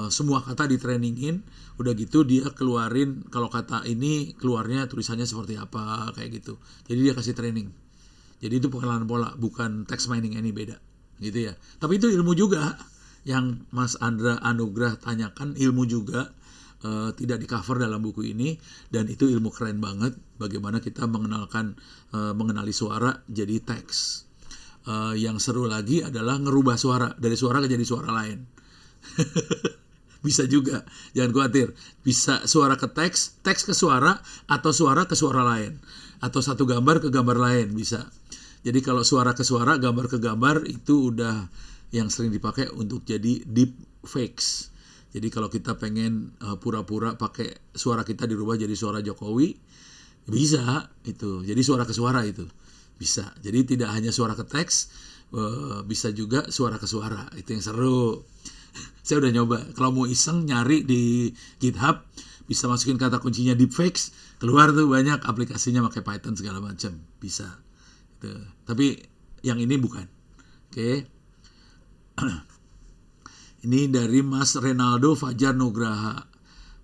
semua kata di trainingin, udah gitu dia keluarin kalau kata ini keluarnya tulisannya seperti apa kayak gitu. Jadi dia kasih training. Jadi itu pengenalan pola, bukan text mining, ini beda gitu ya. Tapi itu ilmu juga yang Mas Andra Anugrah tanyakan, ilmu juga. Tidak di cover dalam buku ini, dan itu ilmu keren banget bagaimana kita mengenali suara jadi teks. Yang seru lagi adalah ngerubah suara dari suara ke jadi suara lain. Bisa juga, jangan khawatir, bisa suara ke teks, teks ke suara, atau suara ke suara lain, atau satu gambar ke gambar lain bisa. Jadi kalau suara ke suara, gambar ke gambar, itu udah yang sering dipakai untuk jadi deep fakes. Jadi kalau kita pengen pura-pura pakai suara kita dirubah jadi suara Jokowi, bisa itu. Jadi suara ke suara itu bisa. Jadi tidak hanya suara ke teks, bisa juga suara ke suara. Itu yang seru. Saya udah nyoba. Kalau mau iseng nyari di GitHub, bisa masukin kata kuncinya deepfakes, keluar tuh banyak aplikasinya pakai Python segala macam, bisa. Gitu. Tapi yang ini bukan. Oke. Ini dari Mas Renaldo Fajar Nugraha.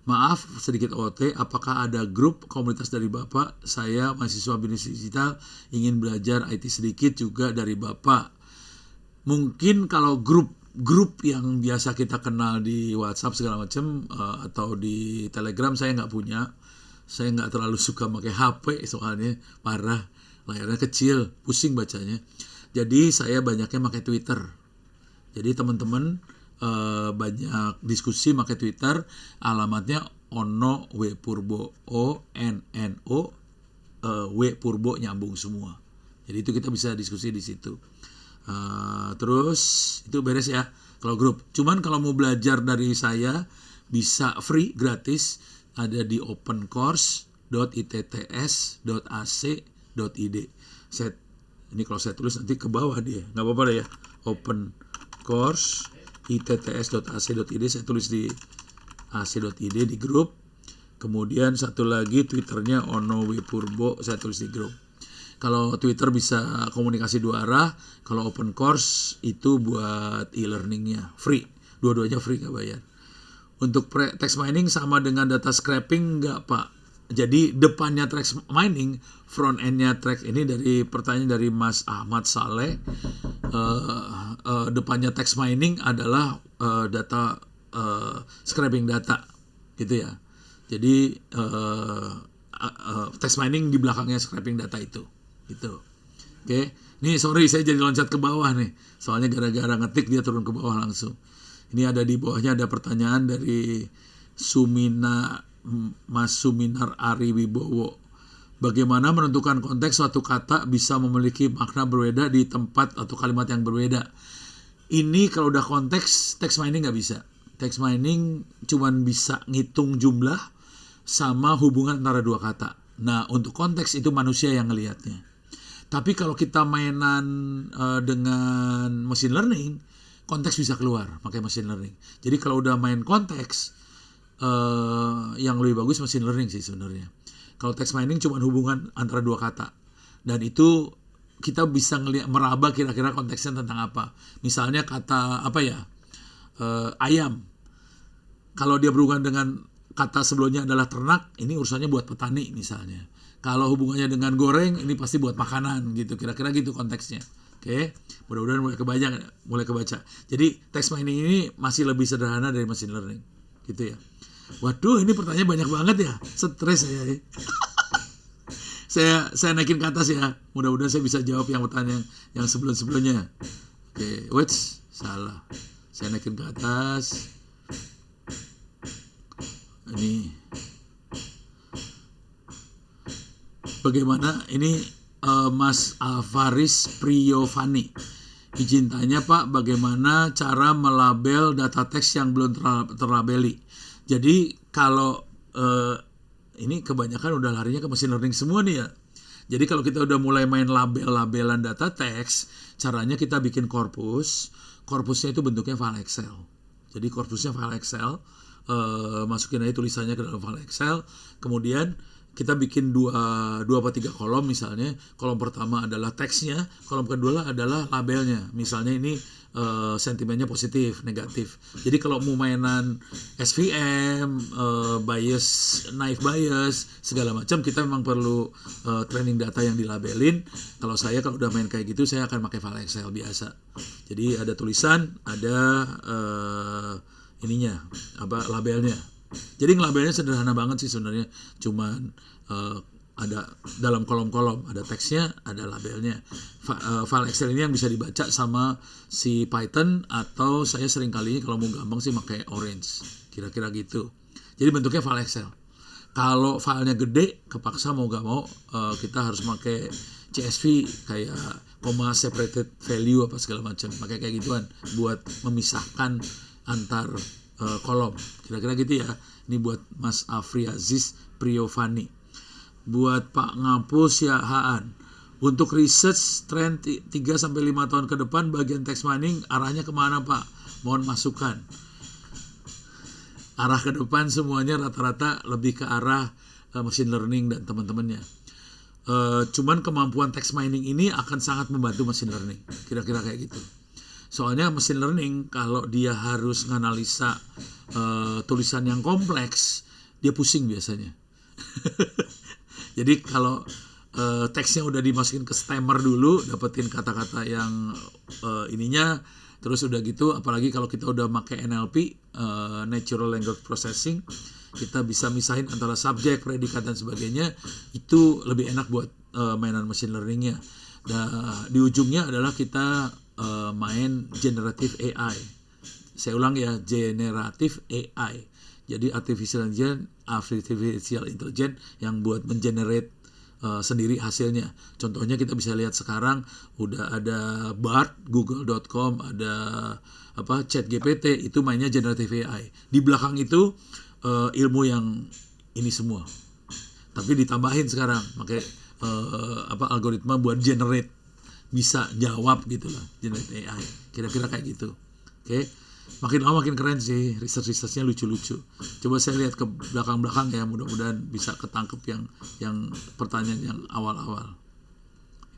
Maaf sedikit OT, apakah ada grup komunitas dari Bapak? Saya mahasiswa bisnis digital, ingin belajar IT sedikit juga dari Bapak. Mungkin kalau grup yang biasa kita kenal di WhatsApp segala macam, atau di Telegram, saya nggak punya. Saya nggak terlalu suka pakai HP soalnya, parah, layarnya kecil, pusing bacanya. Jadi saya banyaknya pakai Twitter. Jadi teman-teman banyak diskusi pakai Twitter, alamatnya Ono W Purbo, ONNO W Purbo, nyambung semua. Jadi itu kita bisa diskusi di situ. Terus itu beres ya kalau grup. Cuman kalau mau belajar dari saya bisa free, gratis, ada di opencourse.itts.ac.id. Ini kalau saya tulis nanti ke bawah dia, nggak apa-apa deh ya. Open course itts.ac.id, saya tulis di ac.id di grup. Kemudian satu lagi Twitternya Ono W Purbo, saya tulis di grup. Kalau Twitter bisa komunikasi dua arah, kalau open course itu buat e-learningnya free, dua-duanya free, gak bayar. Untuk text mining sama dengan data scraping nggak Pak? Jadi depannya text mining, front endnya text, ini dari pertanyaan dari Mas Ahmad Saleh. Depannya text mining adalah data scraping data gitu ya. Jadi text mining di belakangnya scraping data itu gitu. Oke, nih sorry saya jadi loncat ke bawah nih, soalnya gara-gara ngetik dia turun ke bawah langsung. Ini ada di bawahnya ada pertanyaan dari Mas Suminar Ari Wibowo. Bagaimana menentukan konteks suatu kata bisa memiliki makna berbeda di tempat atau kalimat yang berbeda? Ini kalau udah konteks, text mining nggak bisa. Text mining cuman bisa ngitung jumlah sama hubungan antara dua kata. Nah, untuk konteks itu manusia yang ngelihatnya. Tapi kalau kita mainan dengan machine learning, konteks bisa keluar pakai machine learning. Jadi kalau udah main konteks, yang lebih bagus machine learning sih sebenarnya. Kalau text mining cuma hubungan antara dua kata. Dan itu kita bisa meraba kira-kira konteksnya tentang apa. Misalnya kata apa ya, ayam. Kalau dia berhubungan dengan kata sebelumnya adalah ternak, ini urusannya buat petani misalnya. Kalau hubungannya dengan goreng, ini pasti buat makanan gitu. Kira-kira gitu konteksnya. Oke, mudah-mudahan mulai kebaca. Jadi text mining ini masih lebih sederhana dari machine learning, gitu ya. Waduh, ini pertanyaan banyak banget ya. Stres saya. Saya naikin ke atas ya. Mudah-mudahan saya bisa jawab yang pertanyaan yang sebelum-sebelumnya. Oke, wait, salah. Saya naikin ke atas. Ini bagaimana ini Mas Alvaris Priyovani, izin tanya Pak, bagaimana cara melabel data teks yang belum terlabeli? Jadi kalau ini kebanyakan udah larinya ke machine learning semua nih ya. Jadi kalau kita udah mulai main label-labelan data teks, caranya kita bikin korpusnya itu bentuknya file Excel. Jadi korpusnya file Excel, masukin aja tulisannya ke dalam file Excel, kemudian kita bikin dua atau tiga kolom misalnya. Kolom pertama adalah teksnya, kolom kedua adalah labelnya. Misalnya ini sentimennya positif, negatif. Jadi kalau mau mainan SVM, bias, naive bias, segala macam, kita memang perlu training data yang dilabelin. Kalau udah main kayak gitu, saya akan pakai file Excel biasa. Jadi ada tulisan, ada labelnya. Jadi ngelabelnya sederhana banget sih sebenarnya, cuman ada dalam kolom-kolom, ada teksnya, ada labelnya. File Excel ini yang bisa dibaca sama si Python, atau saya sering kali kalau mau gampang sih pakai Orange, kira-kira gitu. Jadi bentuknya file Excel. Kalau filenya gede, kepaksa mau gak mau kita harus pakai CSV kayak comma separated value apa segala macam, pakai kayak gituan buat memisahkan antar kolom, kira-kira gitu ya. Ini buat Mas Afri Aziz Priyovani. Buat Pak Ngapus ya Haan, untuk research trend 3-5 tahun ke depan bagian text mining arahnya kemana Pak? Mohon masukan. Arah ke depan semuanya rata-rata lebih ke arah machine learning dan teman-temannya. Cuman kemampuan text mining ini akan sangat membantu machine learning, kira-kira kayak gitu. Soalnya machine learning kalau dia harus nganalisa tulisan yang kompleks, dia pusing biasanya. Jadi kalau teksnya udah dimasukin ke stammer dulu, dapetin kata-kata yang ininya, terus udah gitu, apalagi kalau kita udah pakai NLP, Natural Language Processing, kita bisa misahin antara subjek, predikat dan sebagainya, itu lebih enak buat mainan machine learningnya. Nah, di ujungnya adalah kita main generative AI. Saya ulang ya, generative AI. Jadi artificial intelligence yang buat mengenerate sendiri hasilnya. Contohnya kita bisa lihat sekarang udah ada Bard, google.com, ada ChatGPT, itu mainnya generative AI. Di belakang itu ilmu yang ini semua. Tapi ditambahin sekarang pakai algoritma buat generate, bisa jawab gitu lah, generate AI. Kira-kira kayak gitu. Oke. Makin lama makin keren sih, research-researchnya lucu-lucu. Coba saya lihat ke belakang-belakang ya, mudah-mudahan bisa ketangkep yang pertanyaan yang awal-awal.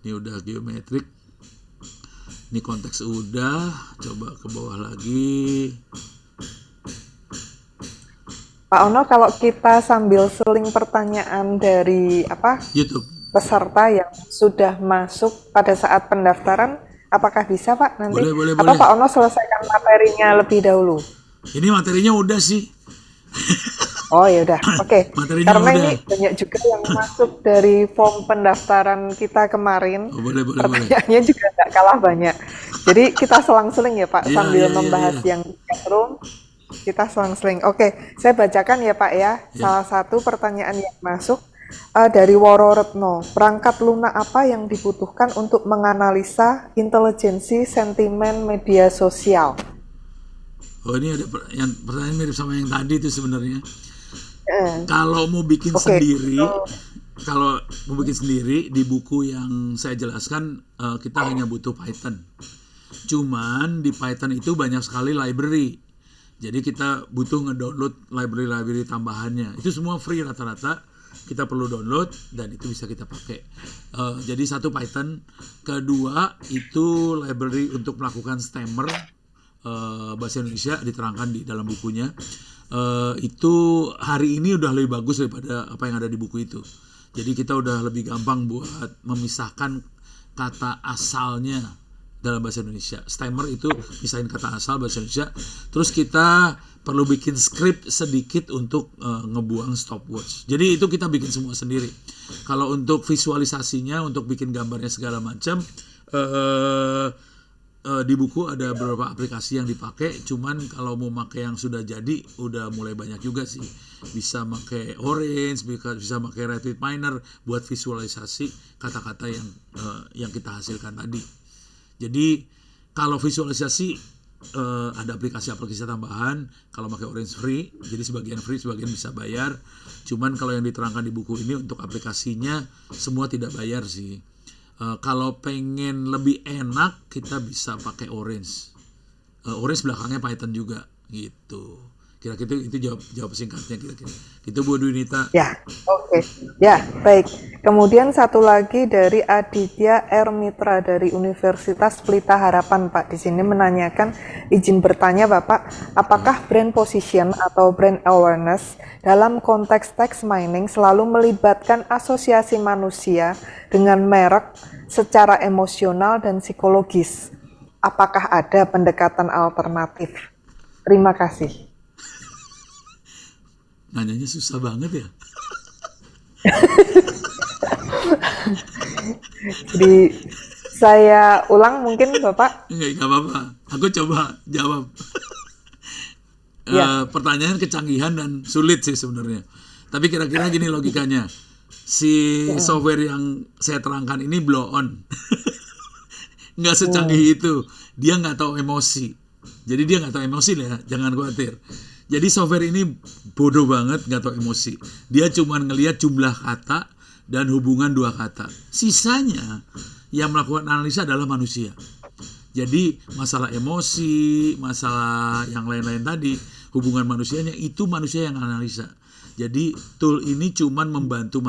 Ini udah geometrik. Ini konteks udah, coba ke bawah lagi. Pak Ono, kalau kita sambil seling pertanyaan dari YouTube peserta yang sudah masuk pada saat pendaftaran, apakah bisa Pak nanti? Boleh. Atau Pak Ono selesaikan materinya lebih dahulu? Ini materinya udah sih. Oh ya udah, oke. Materinya Karena udah. ini banyak juga yang masuk dari form pendaftaran kita kemarin. Oh, boleh. Pertanyaannya juga nggak kalah banyak. Jadi kita selang-seling ya Pak, Iya, sambil iya, iya, iya. membahas yang di chatroom, kita selang-seling. Oke, saya bacakan ya Pak ya. Ya. Salah satu pertanyaan yang masuk dari Woro Retno. Perangkat lunak apa yang dibutuhkan untuk menganalisa intelijensi sentimen media sosial? Oh, ini ada yang pertanyaan mirip sama yang tadi itu sebenarnya. Eh, Kalau mau bikin Oke, sendiri, kalau mau bikin sendiri di buku yang saya jelaskan kita hanya butuh Python. Cuman di Python itu banyak sekali library. Jadi kita butuh ngedownload library tambahannya. Itu semua free rata-rata. Kita perlu download dan itu bisa kita pakai. Jadi satu Python, kedua itu library untuk melakukan stammer bahasa Indonesia diterangkan di dalam bukunya. Itu hari ini udah lebih bagus daripada apa yang ada di buku itu. Jadi kita udah lebih gampang buat memisahkan kata asalnya dalam bahasa Indonesia. Stammer itu misahin kata asal bahasa Indonesia. Terus kita perlu bikin script sedikit untuk ngebuang stopwatch. Jadi itu kita bikin semua sendiri. Kalau untuk visualisasinya, untuk bikin gambarnya segala macam, di buku ada beberapa aplikasi yang dipakai. Cuman kalau mau pakai yang sudah jadi, udah mulai banyak juga sih. Bisa pakai Orange, bisa pakai RapidMiner buat visualisasi kata-kata yang kita hasilkan tadi. Jadi kalau visualisasi ada aplikasi-aplikasi tambahan. Kalau pakai Orange free, jadi sebagian free, sebagian bisa bayar. Cuman kalau yang diterangkan di buku ini untuk aplikasinya semua tidak bayar sih. Kalau pengen lebih enak kita bisa pakai Orange. Orange belakangnya Python juga gitu. Kira-kira itu jawab singkatnya kira-kira. Itu Bu Dwinita. ya, oke. Ya, baik. Kemudian satu lagi dari Aditya R. Mitra dari Universitas Pelita Harapan, Pak. Di sini menanyakan, izin bertanya Bapak, apakah brand position atau brand awareness dalam konteks text mining selalu melibatkan asosiasi manusia dengan merek secara emosional dan psikologis? Apakah ada pendekatan alternatif? Terima kasih. Nanyanya susah banget ya. Jadi saya ulang mungkin Bapak. Enggak apa-apa. Aku coba jawab. Ya, Pertanyaan kecanggihan dan sulit sih sebenarnya. Tapi kira-kira gini logikanya. Si software yang saya terangkan ini blow on. Nggak secanggih itu. Dia nggak tahu emosi. Jadi dia nggak tahu emosi ya. Jangan khawatir. Jadi software ini bodoh banget, nggak tahu emosi. Dia cuma ngelihat jumlah kata dan hubungan dua kata. Sisanya yang melakukan analisa adalah manusia. Jadi masalah emosi, masalah yang lain-lain tadi, hubungan manusianya itu manusia yang analisa. Jadi tool ini cuma membantu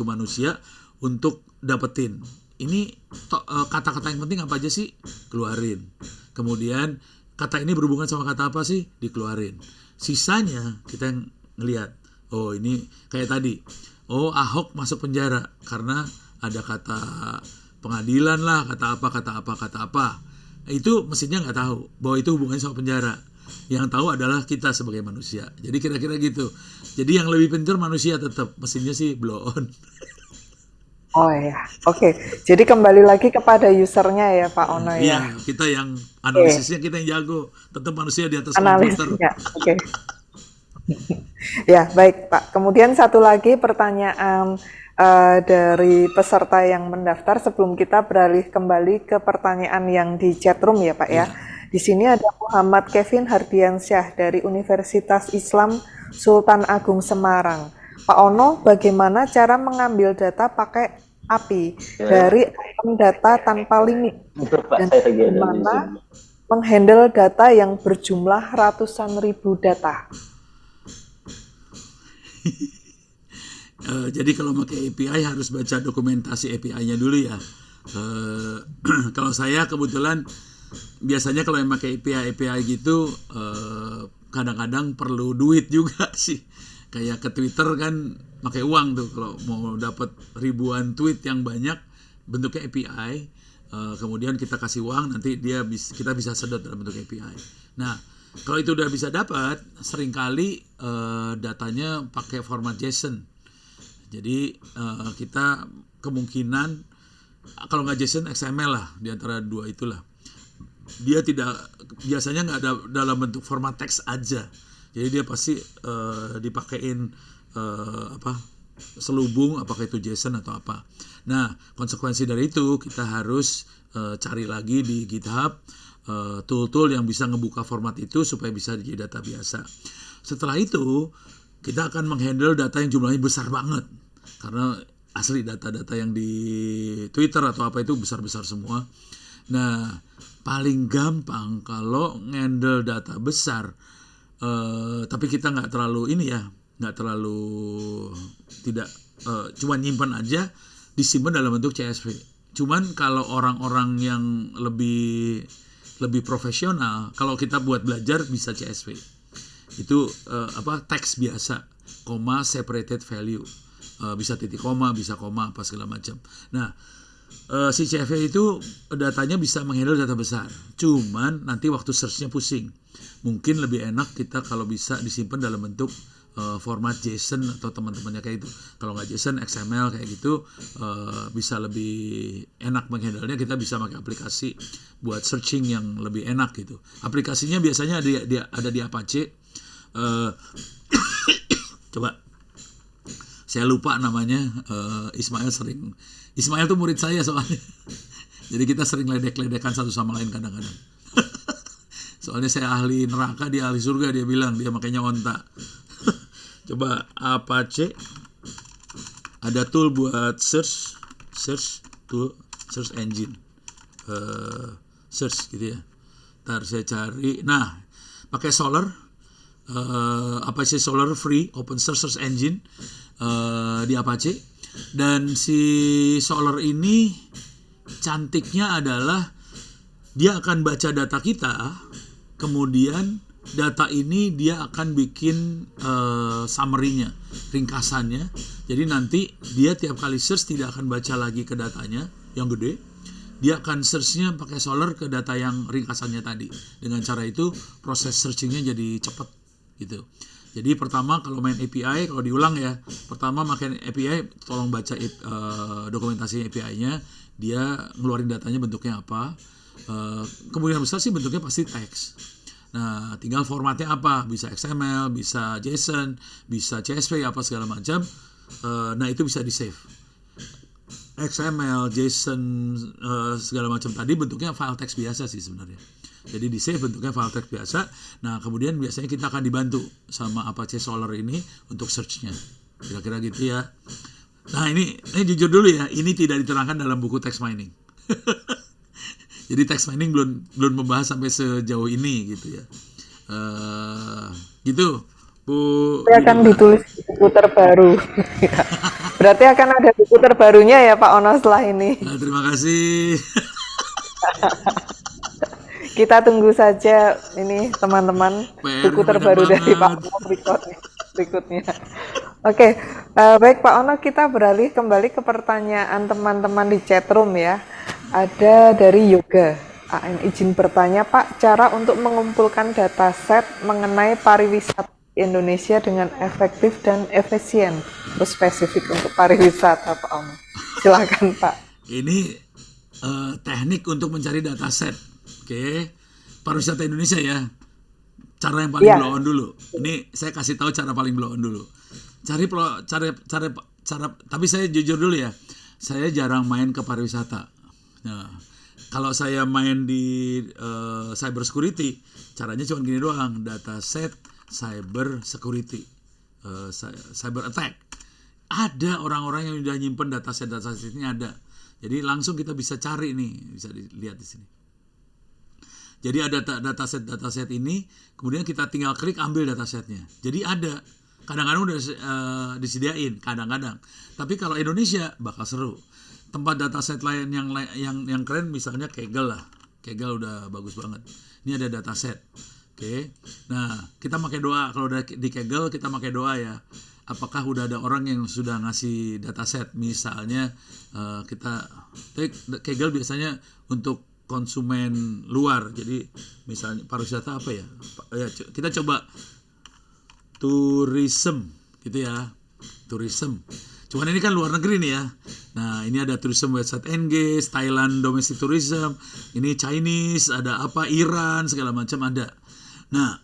manusia untuk dapetin. Ini kata-kata yang penting apa aja sih? Keluarin. Kemudian kata ini berhubungan sama kata apa sih? Dikeluarin. Sisanya kita yang ngelihat. Oh ini kayak tadi. Oh Ahok masuk penjara karena ada kata pengadilan lah, kata apa. Itu mesinnya nggak tahu bahwa itu hubungannya sama penjara. Yang tahu adalah kita sebagai manusia. Jadi kira-kira gitu. Jadi yang lebih pintar manusia tetap, mesinnya sih blow on. oh ya, oke. Jadi kembali lagi kepada usernya ya Pak Ono ya. Iya, kita yang analisisnya kita yang jago. Tetap manusia di atas komputer. Analisnya, oke. Ya, baik Pak. Kemudian satu lagi pertanyaan dari peserta yang mendaftar sebelum kita beralih kembali ke pertanyaan yang di chatroom ya Pak ya. Di sini ada Muhammad Kevin Hardiansyah dari Universitas Islam Sultan Agung Semarang. Pak Ono, bagaimana cara mengambil data pakai API dari item data tanpa limit? Dan bagaimana menghandle data yang berjumlah ratusan ribu data? Jadi kalau pakai API harus baca dokumentasi API-nya dulu ya. Kalau saya kebetulan biasanya kalau yang pakai API gitu kadang-kadang perlu duit juga sih. Kayak ke Twitter kan pakai uang tuh kalau mau dapat ribuan tweet yang banyak bentuknya API. Kemudian kita kasih uang nanti kita bisa sedot dalam bentuk API. Nah Kalau itu udah bisa dapat, seringkali datanya pakai format JSON. Jadi kita kemungkinan kalau nggak JSON, XML lah, di antara dua itulah. Dia biasanya nggak ada dalam bentuk format teks aja. Jadi dia pasti dipakein selubung, apakah itu JSON atau apa. Nah, konsekuensi dari itu kita harus cari lagi di GitHub tool-tool yang bisa ngebuka format itu supaya bisa jadi data biasa. Setelah itu kita akan menghandle data yang jumlahnya besar banget, karena asli data-data yang di Twitter atau apa itu besar-besar semua. Nah, paling gampang kalau ngendel data besar, tapi kita nggak terlalu cuma nyimpan aja, disimpan dalam bentuk CSV. Cuman kalau orang-orang yang lebih profesional, kalau kita buat belajar bisa CSV. Itu teks biasa, koma separated value, bisa titik koma, bisa koma, apa segala macam. Nah, si CSV itu datanya bisa menghandle data besar. Cuman nanti waktu search-nya pusing. Mungkin lebih enak kita kalau bisa disimpan dalam bentuk format JSON atau teman-temannya kayak gitu. Kalau nggak JSON, XML kayak gitu bisa lebih enak menghandle-nya. Kita bisa pakai aplikasi buat searching yang lebih enak gitu. Aplikasinya biasanya ada di Apache. Coba, saya lupa namanya. Ismail tuh murid saya soalnya. Jadi kita sering ledek-ledekan satu sama lain kadang-kadang. Soalnya saya ahli neraka, dia ahli surga, dia bilang dia makanya onta. Coba Apache, ada tool buat search engine, search gitu ya. Ntar saya cari. Nah, pakai Solr, Apache Solr free open search engine di Apache. Dan si Solr ini cantiknya adalah dia akan baca data kita, kemudian data ini dia akan bikin summary-nya, ringkasannya. Jadi nanti dia tiap kali search tidak akan baca lagi ke datanya yang gede. Dia akan search-nya pakai Solr ke data yang ringkasannya tadi. Dengan cara itu proses searching-nya jadi cepat gitu. Jadi pertama kalau main API, kalau diulang ya, pertama makin API tolong baca dokumentasi API-nya, dia ngeluarin datanya bentuknya apa. Kemungkinan besar sih bentuknya pasti teks. Nah, tinggal formatnya apa, bisa XML, bisa JSON, bisa CSV, apa segala macam. Nah, itu bisa di save. XML, JSON, segala macam tadi bentuknya file teks biasa sih sebenarnya. Jadi di save bentuknya file teks biasa. Nah, kemudian biasanya kita akan dibantu sama Apache Solr ini untuk search-nya. Kira-kira gitu ya. Nah, ini jujur dulu ya, ini tidak diterangkan dalam buku text mining. Jadi text mining belum membahas sampai sejauh ini gitu ya. Gitu, Bu. Akan ditulis buku terbaru. Berarti akan ada buku terbarunya ya Pak Ono setelah ini. Nah, terima kasih. Kita tunggu saja ini teman-teman buku terbaru dari Pak Ono berikutnya. Oke, baik Pak Ono, kita beralih kembali ke pertanyaan teman-teman di chatroom ya. Ada dari Yoga. Izin bertanya Pak, cara untuk mengumpulkan dataset mengenai pariwisata Indonesia dengan efektif dan efisien, terus spesifik untuk pariwisata Pak Ono. Silakan Pak. Ini teknik untuk mencari dataset. Oke, pariwisata Indonesia ya. Cara yang paling blow on dulu. Ini saya kasih tahu cara paling blow on dulu. Cara, tapi saya jujur dulu ya. Saya jarang main ke pariwisata. Nah, kalau saya main di cyber security, caranya cuma gini doang, dataset cyber security, cyber attack. Ada orang-orang yang udah nyimpen dataset ini ada. Jadi langsung kita bisa cari nih, bisa dilihat di sini. Jadi ada dataset ini, kemudian kita tinggal klik ambil datasetnya. Jadi ada, kadang-kadang udah disediain, kadang-kadang. Tapi kalau Indonesia bakal seru. Tempat dataset lain yang keren misalnya Kaggle lah. Kaggle udah bagus banget. Ini ada dataset. Oke. Nah, kita pakai doa. Kalau di Kaggle kita pakai doa ya. Apakah udah ada orang yang sudah ngasih dataset? Misalnya Kaggle biasanya untuk konsumen luar. Jadi misalnya pariwisata apa ya? Kita coba tourism gitu ya. Tourism. Cuman ini kan luar negeri nih ya. Nah, ini ada tourism website Engage, Thailand domestic tourism, ini Chinese, ada apa Iran, segala macam ada. Nah,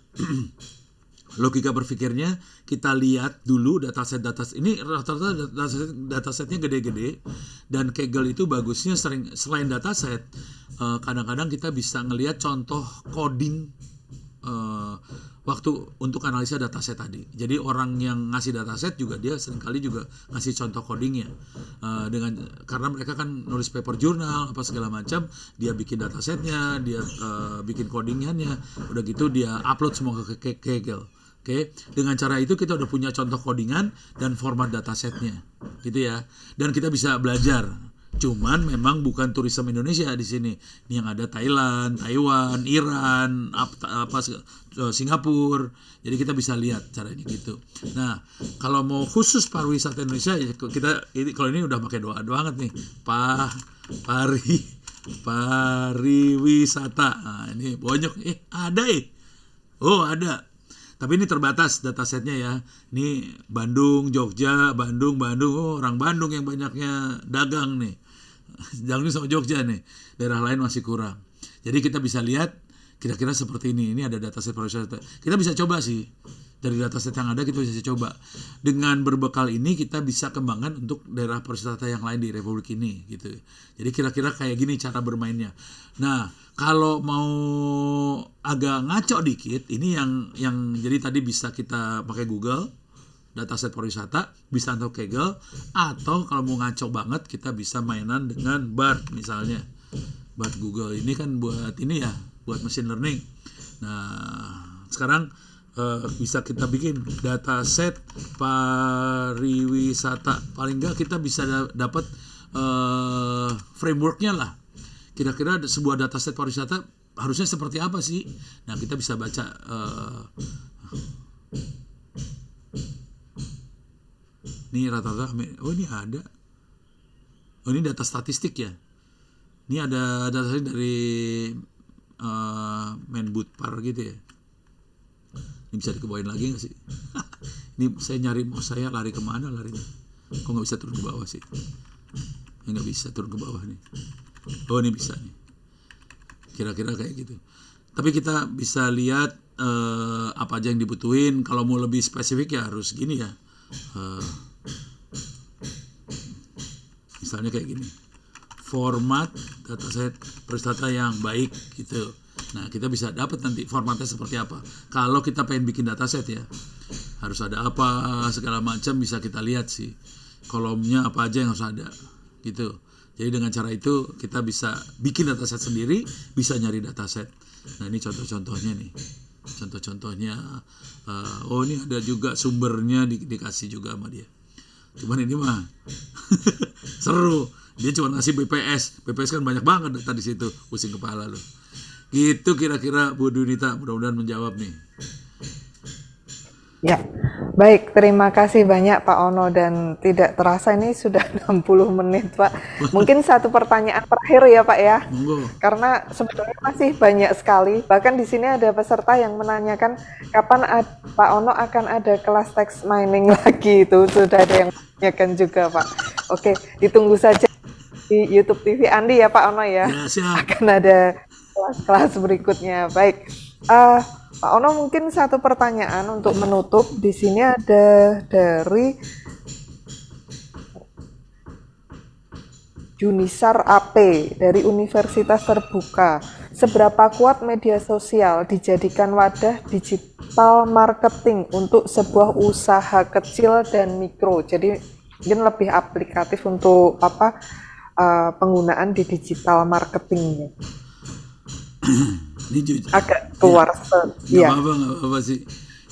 logika berpikirnya kita lihat dulu dataset ini rata-rata datasetnya gede-gede, dan Kaggle itu bagusnya selain dataset, kadang-kadang kita bisa ngelihat contoh coding waktu untuk analisa dataset tadi. Jadi orang yang ngasih dataset juga dia seringkali juga ngasih contoh codingnya, karena mereka kan nulis paper jurnal apa segala macam, dia bikin datasetnya, dia bikin codingnya, udah gitu dia upload semua ke Kaggle. Oke, dengan cara itu kita udah punya contoh codingan dan format datasetnya, gitu ya. Dan kita bisa belajar. Cuman memang bukan tourism Indonesia di sini. Ini yang ada Thailand, Taiwan, Iran, Singapura. Jadi kita bisa lihat caranya gitu. Nah, kalau mau khusus pariwisata Indonesia, kalau ini udah pakai doa banget nih. Pariwisata. Nah, ini banyak. Ada Oh, ada. Tapi ini terbatas datasetnya ya. Ini Bandung, Jogja, Bandung. Oh, orang Bandung yang banyaknya dagang nih. Jangan sama Jogja nih. Daerah lain masih kurang. Jadi kita bisa lihat kira-kira seperti ini. Ini ada dataset pariwisata. Kita bisa coba sih. Dari dataset yang ada kita bisa coba. Dengan berbekal ini kita bisa kembangkan untuk daerah pariwisata yang lain di Republik ini gitu. Jadi kira-kira kayak gini cara bermainnya. Nah, kalau mau agak ngaco dikit, ini yang jadi tadi bisa kita pakai Google, dataset pariwisata, bisa untuk Kaggle, atau kalau mau ngaco banget kita bisa mainan dengan BART misalnya. BART Google ini kan buat ini ya, buat machine learning. Nah, sekarang bisa kita bikin dataset pariwisata. Paling enggak kita bisa dapat frameworknya lah. Kira-kira sebuah dataset pariwisata harusnya seperti apa sih? Nah, kita bisa baca ini rata-rata. Oh, ini ada. Oh, ini data statistik ya. Ini ada data dari Menbudpar gitu ya. Ini bisa dikebawain lagi nggak sih? Ini saya nyari mouse saya lari kemana larinya? Kok nggak bisa turun ke bawah sih? Nggak bisa turun ke bawah nih. Oh, ini bisa nih. Kira-kira kayak gitu. Tapi kita bisa lihat apa aja yang dibutuhin. Kalau mau lebih spesifik ya harus gini ya. Misalnya kayak gini. Format dataset pariwisata yang baik gitu. Nah, kita bisa dapat nanti formatnya seperti apa. Kalau kita pengen bikin dataset ya, harus ada apa segala macam bisa kita lihat sih. Kolomnya apa aja yang harus ada gitu. Jadi dengan cara itu kita bisa bikin dataset sendiri, bisa nyari dataset. Nah, ini contoh-contohnya nih. Contoh-contohnya, ini ada juga sumbernya dikasih juga sama dia. Cuman ini mah seru. Dia cuma ngasih BPS. BPS kan banyak banget data di situ. Pusing kepala loh. Gitu kira-kira Bu Dunita, mudah-mudahan menjawab nih. Ya, baik, terima kasih banyak Pak Ono, dan tidak terasa ini sudah 60 menit Pak. Mungkin satu pertanyaan terakhir ya Pak ya. Monggo. Karena sebetulnya masih banyak sekali. Bahkan di sini ada peserta yang menanyakan kapan Pak Ono akan ada kelas text mining lagi, itu sudah ada yang menanyakan juga Pak. Oke, ditunggu saja di YouTube TV Andi ya Pak Ono ya. Ya, siap. Akan ada kelas-kelas berikutnya. Baik. Pak Ono, mungkin satu pertanyaan untuk menutup. Di sini ada dari Junisar AP dari Universitas Terbuka. Seberapa kuat media sosial dijadikan wadah digital marketing untuk sebuah usaha kecil dan mikro? Jadi mungkin lebih aplikatif untuk penggunaan di digital marketingnya. Ini jujur. Agak keluar Nggak apa-apa sih.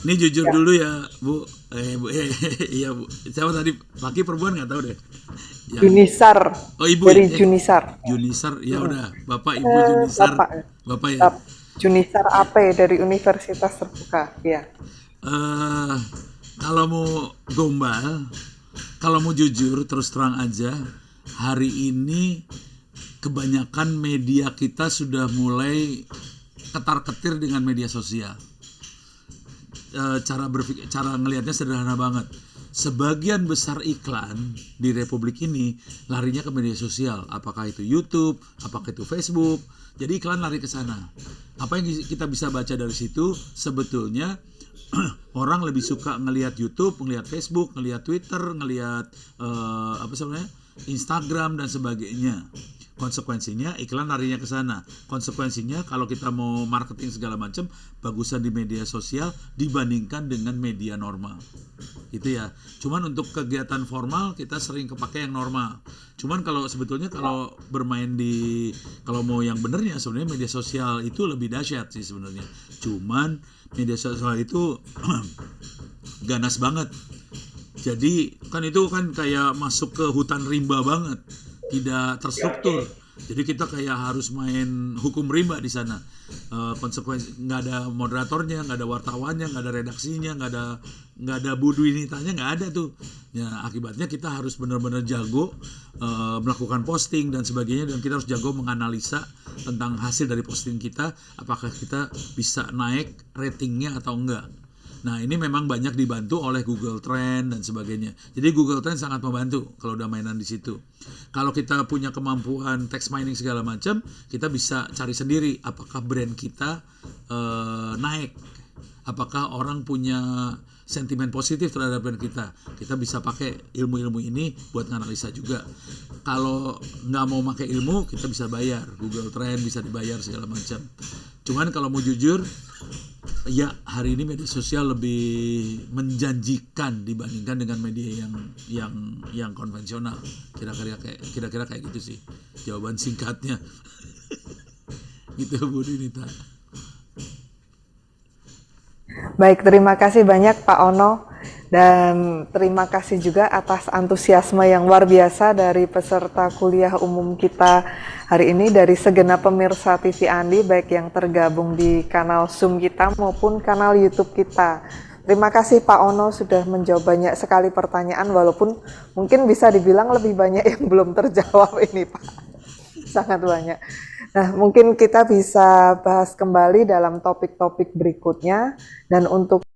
Ini jujur dulu ya, Bu. Iya, Bu. Siapa tadi? Laki perempuan nggak tahu deh. Ya. Junisar. Oh, Ibu dari ya? Junisar. Junisar, ya udah. Bapak, Ibu Junisar. Bapak ya. Junisar AP dari Universitas Terbuka, ya. Kalau mau gombal, kalau mau jujur terus terang aja, hari ini kebanyakan media kita sudah mulai ketar-ketir dengan media sosial. Cara ngelihatnya sederhana banget. Sebagian besar iklan di Republik ini larinya ke media sosial, apakah itu YouTube, apakah itu Facebook. Jadi iklan lari ke sana. Apa yang kita bisa baca dari situ? Sebetulnya orang lebih suka ngelihat YouTube, ngelihat Facebook, ngelihat Twitter, ngelihat Instagram dan sebagainya. Konsekuensinya iklan larinya ke sana. Konsekuensinya kalau kita mau marketing segala macam, bagusan di media sosial dibandingkan dengan media normal. Itu ya. Cuman untuk kegiatan formal kita sering kepake yang normal. Cuman kalau sebetulnya kalau bermain kalau mau yang benernya sebenarnya media sosial itu lebih dahsyat sih sebenarnya. Cuman media sosial itu ganas banget. Jadi itu kan kayak masuk ke hutan rimba banget. Tidak terstruktur, jadi kita kayak harus main hukum rimba di sana. Konsekuensi nggak ada moderatornya, nggak ada wartawannya, nggak ada redaksinya, nggak ada budwinitanya, nggak ada tuh. Ya akibatnya kita harus benar-benar jago melakukan posting dan sebagainya, dan kita harus jago menganalisa tentang hasil dari posting kita, apakah kita bisa naik ratingnya atau enggak. Nah ini memang banyak dibantu oleh Google Trend dan sebagainya. Jadi Google Trend sangat membantu kalau udah mainan di situ. Kalau kita punya kemampuan text mining segala macam, kita bisa cari sendiri apakah brand kita naik, apakah orang punya sentimen positif terhadap brand kita. Kita bisa pakai ilmu-ilmu ini buat nganalisa juga. Kalau nggak mau pakai ilmu, kita bisa bayar. Google Trend bisa dibayar segala macam. Cuman kalau mau jujur, ya hari ini media sosial lebih menjanjikan dibandingkan dengan media yang konvensional. Kira-kira kayak gitu sih jawaban singkatnya. Gitu Bu Dinita. Baik, terima kasih banyak Pak Ono, dan terima kasih juga atas antusiasme yang luar biasa dari peserta kuliah umum kita hari ini, dari segenap pemirsa TV Andi, baik yang tergabung di kanal Zoom kita maupun kanal YouTube kita. Terima kasih Pak Ono sudah menjawab banyak sekali pertanyaan, walaupun mungkin bisa dibilang lebih banyak yang belum terjawab ini Pak. Sangat banyak. Nah, mungkin kita bisa bahas kembali dalam topik-topik berikutnya, dan untuk